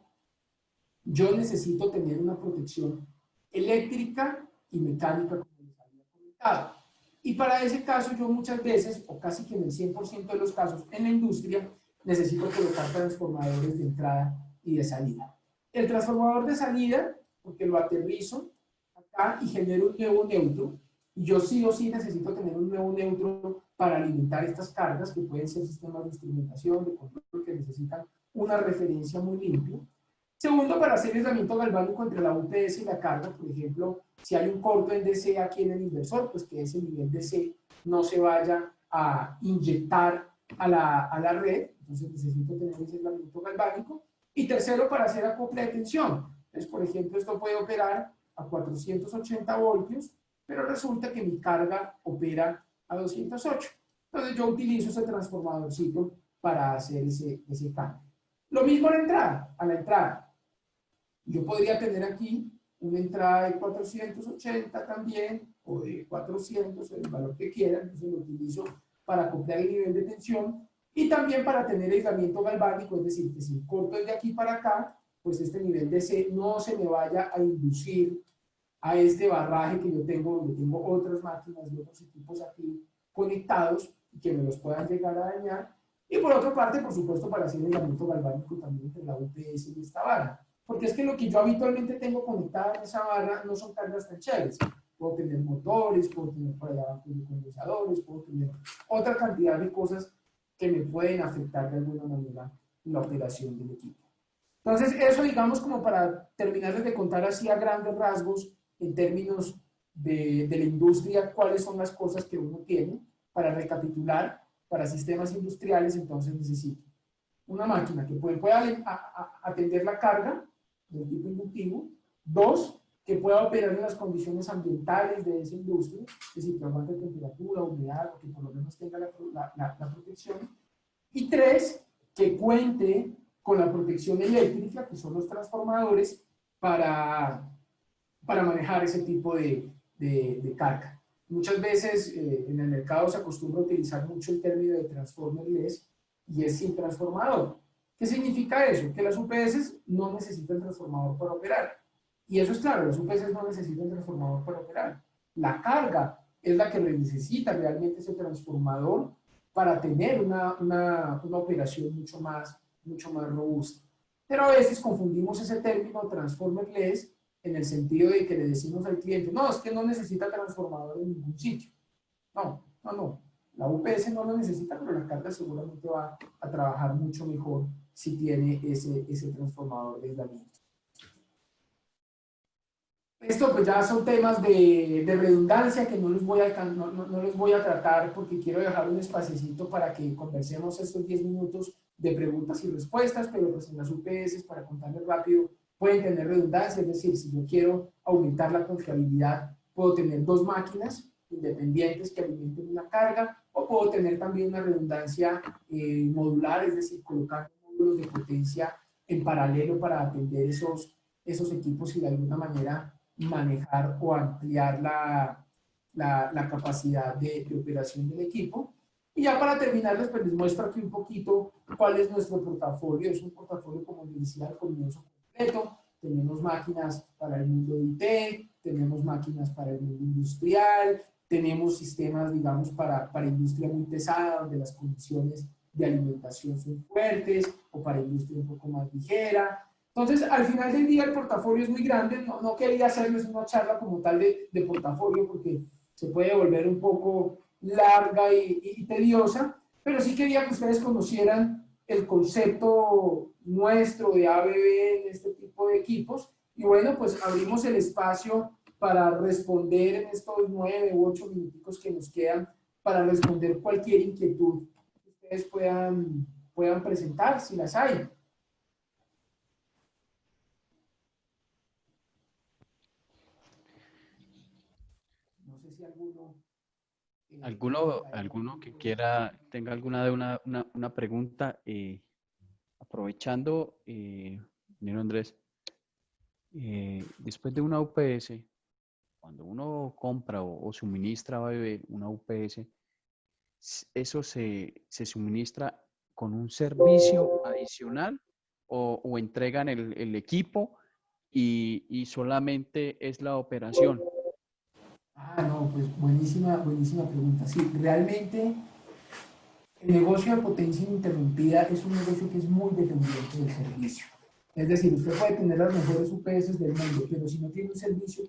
yo necesito tener una protección eléctrica y mecánica, como les había comentado. Y para ese caso yo muchas veces, o casi que en el 100% de los casos en la industria, necesito colocar transformadores de entrada y de salida. El transformador de salida, porque lo aterrizo acá y genero un nuevo neutro, y yo sí o sí necesito tener un nuevo neutro para alimentar estas cargas, que pueden ser sistemas de instrumentación, de control, que necesitan una referencia muy limpia. Segundo, para hacer aislamiento galvánico entre la UPS y la carga, por ejemplo, si hay un corto en DC aquí en el inversor, pues que ese nivel DC no se vaya a inyectar a la red, entonces necesito tener ese aislamiento galvánico. Y tercero, para hacer acople de tensión. Entonces, por ejemplo, esto puede operar a 480 voltios, pero resulta que mi carga opera a 208. Entonces yo utilizo ese transformadorcito para hacer ese cambio. Lo mismo a la entrada. Yo podría tener aquí una entrada de 480 también, o de 400, el valor que quieran, entonces lo utilizo para acoplar el nivel de tensión y también para tener aislamiento galvánico, es decir, que si corto de aquí para acá, pues este nivel de C no se me vaya a inducir a este barraje que yo tengo, donde tengo otras máquinas y otros equipos aquí conectados y que me los puedan llegar a dañar. Y por otra parte, por supuesto, para hacer el aislamiento galvánico también entre la UPS y esta barra. Porque es que lo que yo habitualmente tengo conectada en esa barra no son cargas tan chéveres. Puedo tener motores, puedo tener por allá bancos de condensadores, puedo tener otra cantidad de cosas que me pueden afectar de alguna manera la operación del equipo. Entonces, eso digamos como para terminarles de contar así a grandes rasgos en términos de la industria, cuáles son las cosas que uno tiene. Para recapitular, para sistemas industriales, entonces necesito una máquina que pueda atender la carga del tipo inductivo. Dos, que pueda operar en las condiciones ambientales de esa industria, es decir, que aguante temperatura, humedad, o que por lo menos tenga la protección. Y tres, que cuente con la protección eléctrica, que son los transformadores, para manejar ese tipo de carga. Muchas veces en el mercado se acostumbra a utilizar mucho el término de transformerless y es sin transformador. ¿Qué significa eso? Que las UPS no necesitan transformador para operar. Y eso es claro, las UPS no necesitan transformador para operar. La carga es la que necesita realmente ese transformador para tener una operación mucho más robusta. Pero a veces confundimos ese término transformerless en el sentido de que le decimos al cliente, no, es que no necesita transformador en ningún sitio. No, no, no. La UPS no lo necesita, pero la carga seguramente va a trabajar mucho mejor si tiene ese transformador de aislamiento. Esto pues ya son temas de redundancia que no los voy a tratar porque quiero dejar un espacecito para que conversemos estos 10 minutos de preguntas y respuestas, pero pues en las UPS, para contarles rápido, pueden tener redundancia, es decir, si yo quiero aumentar la confiabilidad, puedo tener dos máquinas independientes que alimenten una carga, o puedo tener también una redundancia modular, es decir, colocar módulos de potencia en paralelo para atender esos equipos y de alguna manera manejar o ampliar la capacidad de operación del equipo. Y ya para terminar, les muestro aquí un poquito cuál es nuestro portafolio. Es un portafolio, como les decía al comienzo, completo. Tenemos máquinas para el mundo de IT, tenemos máquinas para el mundo industrial, tenemos sistemas, digamos, para industria muy pesada, donde las condiciones de alimentación son fuertes, o para industria un poco más ligera. Entonces, al final del día, el portafolio es muy grande. No quería hacerles una charla como tal de portafolio, porque se puede volver un poco larga y tediosa, pero sí quería que ustedes conocieran el concepto nuestro de ABB en este tipo de equipos. Y bueno, pues abrimos el espacio para responder en estos 9 u 8 minuticos que nos quedan, para responder cualquier inquietud que ustedes puedan presentar, si las hay. No sé si alguno... ¿Alguno que quiera, tenga una pregunta? Aprovechando, ingeniero Andrés, después de una UPS, cuando uno compra o suministra una UPS, ¿eso se suministra con un servicio adicional o entregan el equipo y solamente es la operación? No, pues buenísima pregunta. Sí, realmente el negocio de potencia ininterrumpida es un negocio que es muy dependiente del servicio. Es decir, usted puede tener las mejores UPS del mundo, pero si no tiene un servicio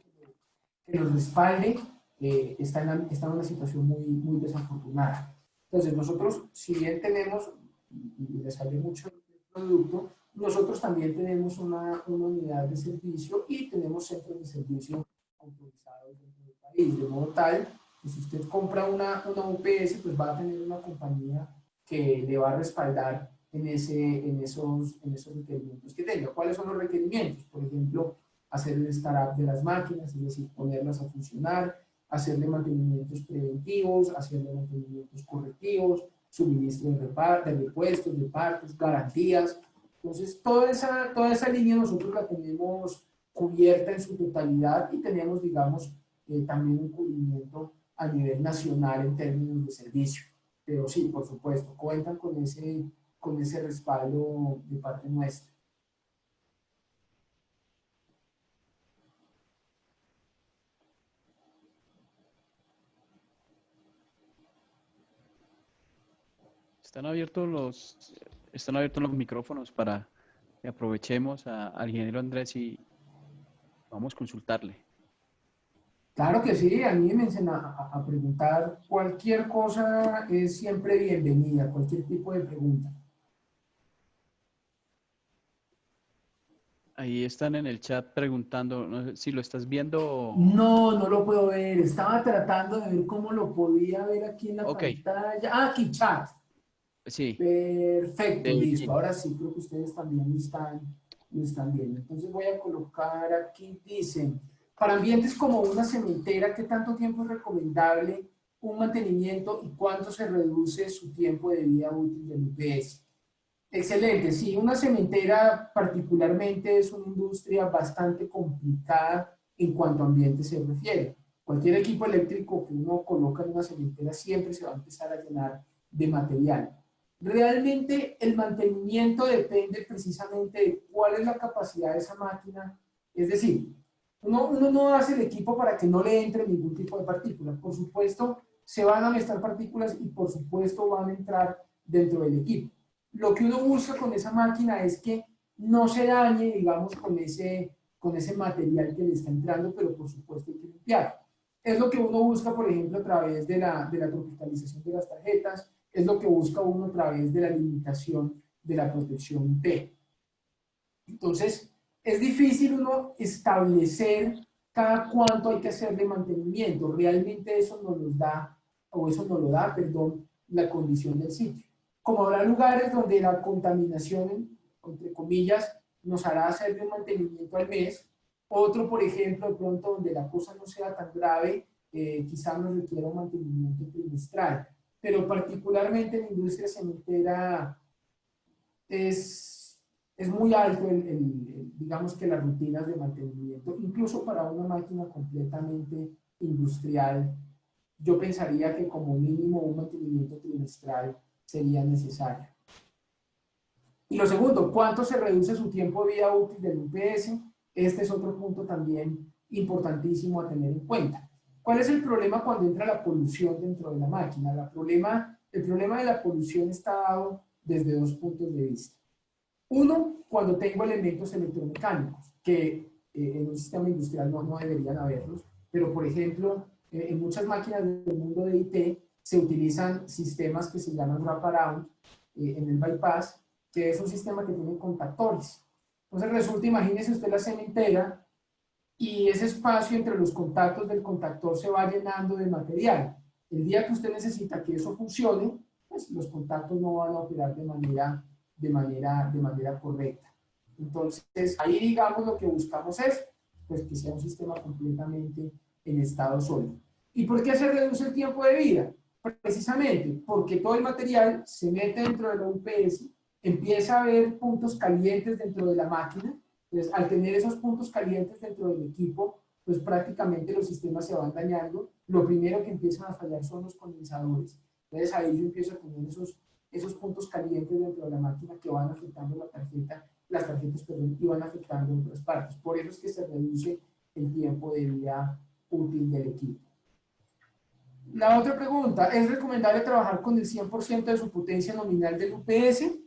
que lo respalde, está en una situación muy desafortunada. Entonces, nosotros, si bien tenemos, y les hablé mucho del producto, nosotros también tenemos una unidad de servicio y tenemos centros de servicio autorizados dentro del país, de modo tal que si usted compra una UPS, pues va a tener una compañía que le va a respaldar en esos requerimientos que tenga. ¿Cuáles son los requerimientos? Por ejemplo, hacer el startup de las máquinas, es decir, ponerlas a funcionar, hacerle mantenimientos preventivos, hacerle mantenimientos correctivos, suministro de repuestos, de partes, garantías. Entonces, toda esa línea nosotros la tenemos cubierta en su totalidad y tenemos, digamos, también un cubrimiento a nivel nacional en términos de servicio. Pero sí, por supuesto, cuentan con ese respaldo de parte nuestra. Están abiertos los micrófonos para que aprovechemos al ingeniero Andrés y vamos a consultarle. Claro que sí, anímense a preguntar. Cualquier cosa es siempre bienvenida, cualquier tipo de pregunta. Ahí están en el chat preguntando, no sé si lo estás viendo. No, no lo puedo ver. Estaba tratando de ver cómo lo podía ver aquí en la Ok, pantalla. Ah, aquí chat. sí, Perfecto, del listo. link. Ahora sí, creo que ustedes también lo están viendo. Entonces voy a colocar aquí, dicen, para ambientes como una cementera, ¿qué tanto tiempo es recomendable un mantenimiento y cuánto se reduce su tiempo de vida útil del UPS? Excelente, sí, una cementera particularmente es una industria bastante complicada en cuanto a ambiente se refiere. Cualquier equipo eléctrico que uno coloca en una cementera siempre se va a empezar a llenar de material. Realmente el mantenimiento depende precisamente de cuál es la capacidad de esa máquina. Es decir, uno no hace el equipo para que no le entre ningún tipo de partícula. Por supuesto, se van a mezclar partículas y por supuesto van a entrar dentro del equipo. Lo que uno busca con esa máquina es que no se dañe, digamos, con ese material que le está entrando, pero por supuesto hay que limpiar. Es lo que uno busca, por ejemplo, a través de la tropicalización de las tarjetas, es lo que busca uno a través de la limitación de la protección P. Entonces, es difícil uno establecer cada cuánto hay que hacer de mantenimiento. Realmente eso nos lo da, o eso nos lo da, perdón, la condición del sitio. Como habrá lugares donde la contaminación, entre comillas, nos hará hacer de un mantenimiento al mes, otro, por ejemplo, de pronto donde la cosa no sea tan grave, quizá nos requiera un mantenimiento trimestral. Pero particularmente en la industria cementera es muy alto, digamos que las rutinas de mantenimiento, incluso para una máquina completamente industrial, yo pensaría que como mínimo un mantenimiento trimestral sería necesario. Y lo segundo, ¿cuánto se reduce su tiempo de vida útil del UPS? Este es otro punto también importantísimo a tener en cuenta. ¿Cuál es el problema cuando entra la polución dentro de la máquina? El problema de la polución está dado desde dos puntos de vista. Uno, cuando tengo elementos electromecánicos, que en un sistema industrial no deberían haberlos, pero por ejemplo, en muchas máquinas del mundo de IT se utilizan sistemas que se llaman wraparound en el bypass, que es un sistema que tiene contactores. Entonces resulta, imagínese usted la cementera y ese espacio entre los contactos del contactor se va llenando de material. El día que usted necesita que eso funcione, pues los contactos no van a operar de manera correcta. Entonces, ahí digamos lo que buscamos es pues, que sea un sistema completamente en estado sólido. ¿Y por qué se reduce el tiempo de vida? Precisamente porque todo el material se mete dentro de la UPS, empieza a haber puntos calientes dentro de la máquina. Entonces, al tener esos puntos calientes dentro del equipo, pues prácticamente los sistemas se van dañando. Lo primero que empiezan a fallar son los condensadores. Entonces ahí yo empiezo a tener esos puntos calientes dentro de la máquina que van afectando las tarjetas, perdón, y van afectando otras partes. Por eso es que se reduce el tiempo de vida útil del equipo. La otra pregunta, ¿es recomendable trabajar con el 100% de su potencia nominal del UPS?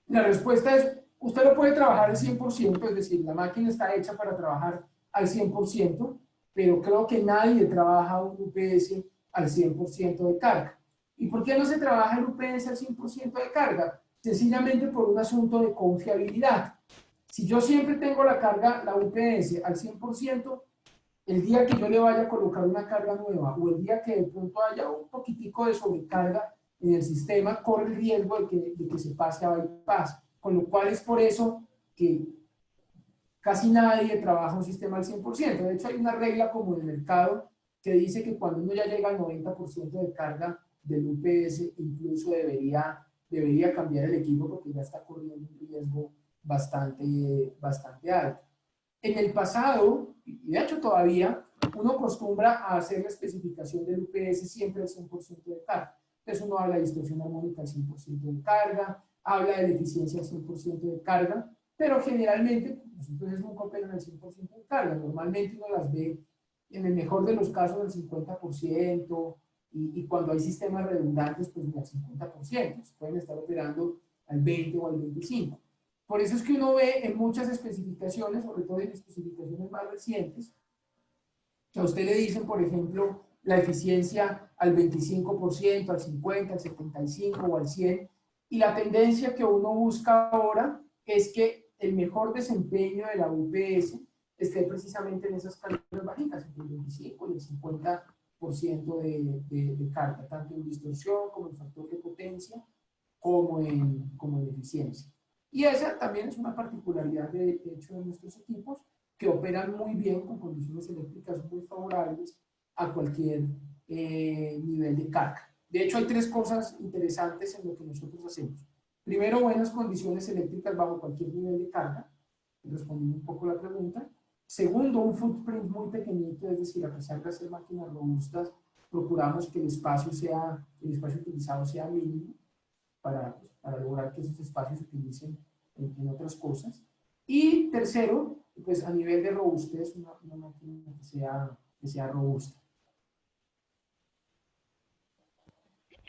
La respuesta es, usted lo puede trabajar al 100%, es decir, la máquina está hecha para trabajar al 100%, pero creo que nadie trabaja un UPS al 100% de carga. ¿Y por qué no se trabaja el UPS al 100% de carga? Sencillamente por un asunto de confiabilidad. Si yo siempre tengo la carga, la UPS al 100%, el día que yo le vaya a colocar una carga nueva o el día que de pronto haya un poquitico de sobrecarga en el sistema, corre el riesgo de que se pase a bypass. Con lo cual es por eso que casi nadie trabaja un sistema al 100%. De hecho, hay una regla como en el mercado que dice que cuando uno ya llega al 90% de carga del UPS, incluso debería cambiar el equipo porque ya está corriendo un riesgo bastante alto. En el pasado, y de hecho todavía, uno acostumbra a hacer la especificación del UPS siempre al 100% de carga. Entonces uno habla de distorsión armónica al 100% de carga, habla de la eficiencia al 100% de carga, pero generalmente los UPS nunca operan al 100% de carga. Normalmente uno las ve en el mejor de los casos al 50% y cuando hay sistemas redundantes, pues al 50%. Pueden estar operando al 20 o al 25%. Por eso es que uno ve en muchas especificaciones, sobre todo en especificaciones más recientes, que a usted le dicen, por ejemplo, la eficiencia al 25%, al 50%, al 75% o al 100%, y la tendencia que uno busca ahora es que el mejor desempeño de la UPS esté precisamente en esas cargas bajitas, entre el 25 y el 50% de carga, tanto en distorsión como en factor de potencia, como en eficiencia. Y esa también es una particularidad de hecho de nuestros equipos, que operan muy bien con condiciones eléctricas muy favorables a cualquier nivel de carga. De hecho, hay tres cosas interesantes en lo que nosotros hacemos. Primero, buenas condiciones eléctricas bajo cualquier nivel de carga, respondiendo un poco la pregunta. Segundo, un footprint muy pequeñito, es decir, a pesar de hacer máquinas robustas, procuramos que el espacio utilizado sea mínimo para lograr que esos espacios se utilicen en otras cosas. Y tercero, pues a nivel de robustez, una máquina que sea robusta.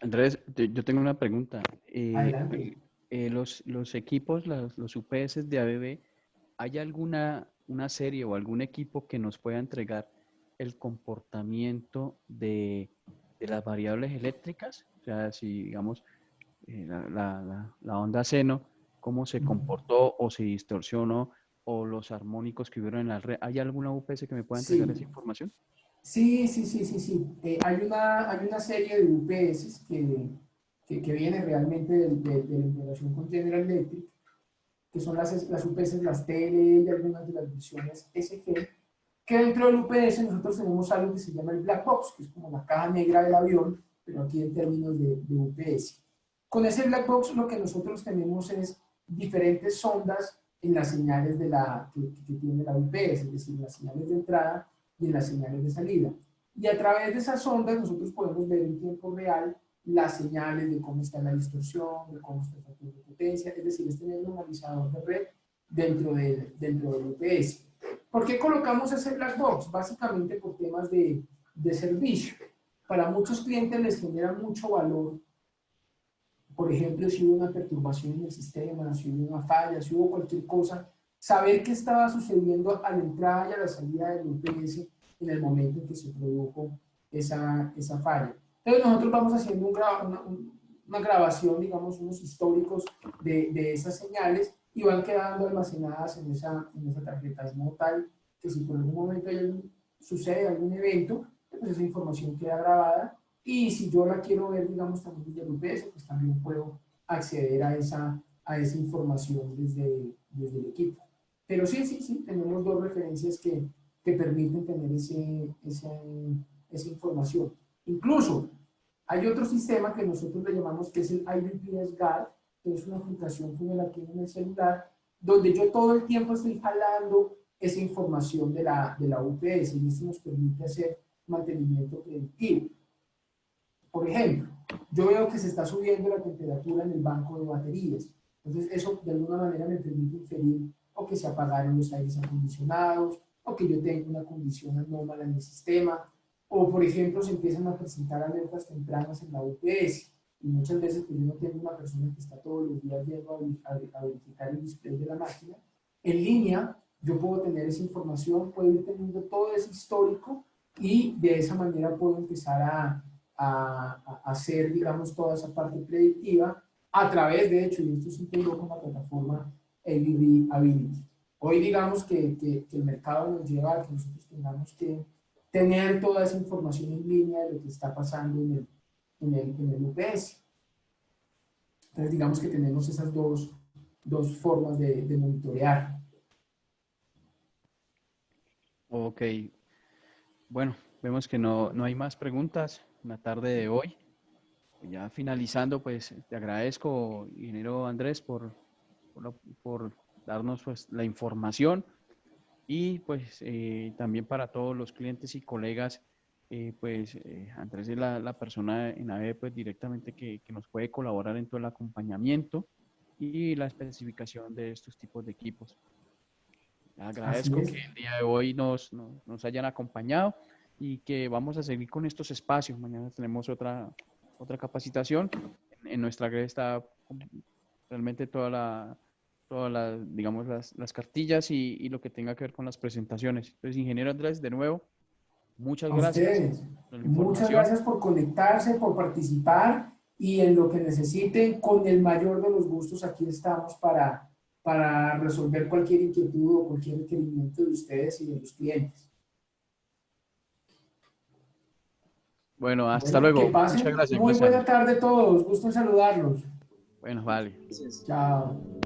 Andrés, yo tengo una pregunta. Adelante. Los equipos, los UPS de ABB, ¿hay alguna una serie o algún equipo que nos pueda entregar el comportamiento de las variables eléctricas? O sea, si digamos la onda seno, cómo se comportó o se distorsionó, o los armónicos que hubieron en la red. ¿Hay alguna UPS que me pueda entregar esa Sí, información? sí. Hay una serie de UPS que viene realmente de la integración con General Electric, que son las UPS, las TL y algunas de las versiones SG, que dentro del UPS nosotros tenemos algo que se llama el black box, que es como la caja negra del avión, pero aquí en términos de UPS. Con ese black box lo que nosotros tenemos es diferentes sondas en las señales que tiene la UPS, es decir, en las señales de entrada y en las señales de salida. Y a través de esas ondas nosotros podemos ver en tiempo real las señales de cómo está la distorsión, de cómo está el factor de potencia, es decir, es tener un analizador de red dentro del UPS. ¿Por qué colocamos ese black box? Básicamente por temas de servicio. Para muchos clientes les genera mucho valor, por ejemplo, si hubo una perturbación en el sistema, si hubo una falla, si hubo cualquier cosa, saber qué estaba sucediendo a la entrada y a la salida del UPS en el momento en que se produjo esa falla. Entonces nosotros vamos haciendo una grabación, digamos, unos históricos de esas señales y van quedando almacenadas en esa tarjeta. Es como tal que si por algún momento sucede algún evento, pues esa información queda grabada y si yo la quiero ver, digamos, también desde el UPS, pues también puedo acceder a esa información desde el equipo. Pero sí, tenemos dos referencias que permiten tener esa información. Incluso hay otro sistema que nosotros le llamamos que es el IBPS Guard, que es una filtración funelaria en el celular, donde yo todo el tiempo estoy jalando esa información de la UPS y esto nos permite hacer mantenimiento predictivo. Por ejemplo, yo veo que se está subiendo la temperatura en el banco de baterías. Entonces, eso de alguna manera me permite inferir o que se apagaron los aires acondicionados, o que yo tengo una condición anómala en el sistema, o por ejemplo, se empiezan a presentar alertas tempranas en la UPS. Y muchas veces, pues yo no tengo una persona que está todos los días yendo a verificar el display de la máquina. En línea, yo puedo tener esa información, puedo ir teniendo todo ese histórico y de esa manera puedo empezar a hacer, digamos, toda esa parte predictiva a través, de hecho, y esto se integró con la plataforma ABB Ability. Hoy digamos que el mercado nos lleva a que nosotros tengamos que tener toda esa información en línea de lo que está pasando en el UPS. Entonces digamos que tenemos esas dos formas de monitorear. Ok, bueno, vemos que no hay más preguntas en la tarde de hoy. Ya finalizando, pues te agradezco, ingeniero Andrés, por darnos pues, la información y pues también para todos los clientes y colegas, Andrés es la persona en AVE pues directamente que nos puede colaborar en todo el acompañamiento y la especificación de estos tipos de equipos. Así Agradezco es. que el día de hoy nos hayan acompañado y que vamos a seguir con estos espacios. Mañana tenemos otra capacitación. En nuestra red está realmente digamos, las cartillas y lo que tenga que ver con las presentaciones. Entonces, ingeniero Andrés, de nuevo, muchas A gracias ustedes. por la Muchas información. gracias por conectarse, por participar y en lo que necesiten, con el mayor de los gustos, aquí estamos para resolver cualquier inquietud o cualquier requerimiento de ustedes y de los clientes. Bueno, hasta Bueno, que luego. Muchas pasen gracias, muy buena Graciano. tarde todos. Gusto en saludarlos. Bueno, vale. Chao.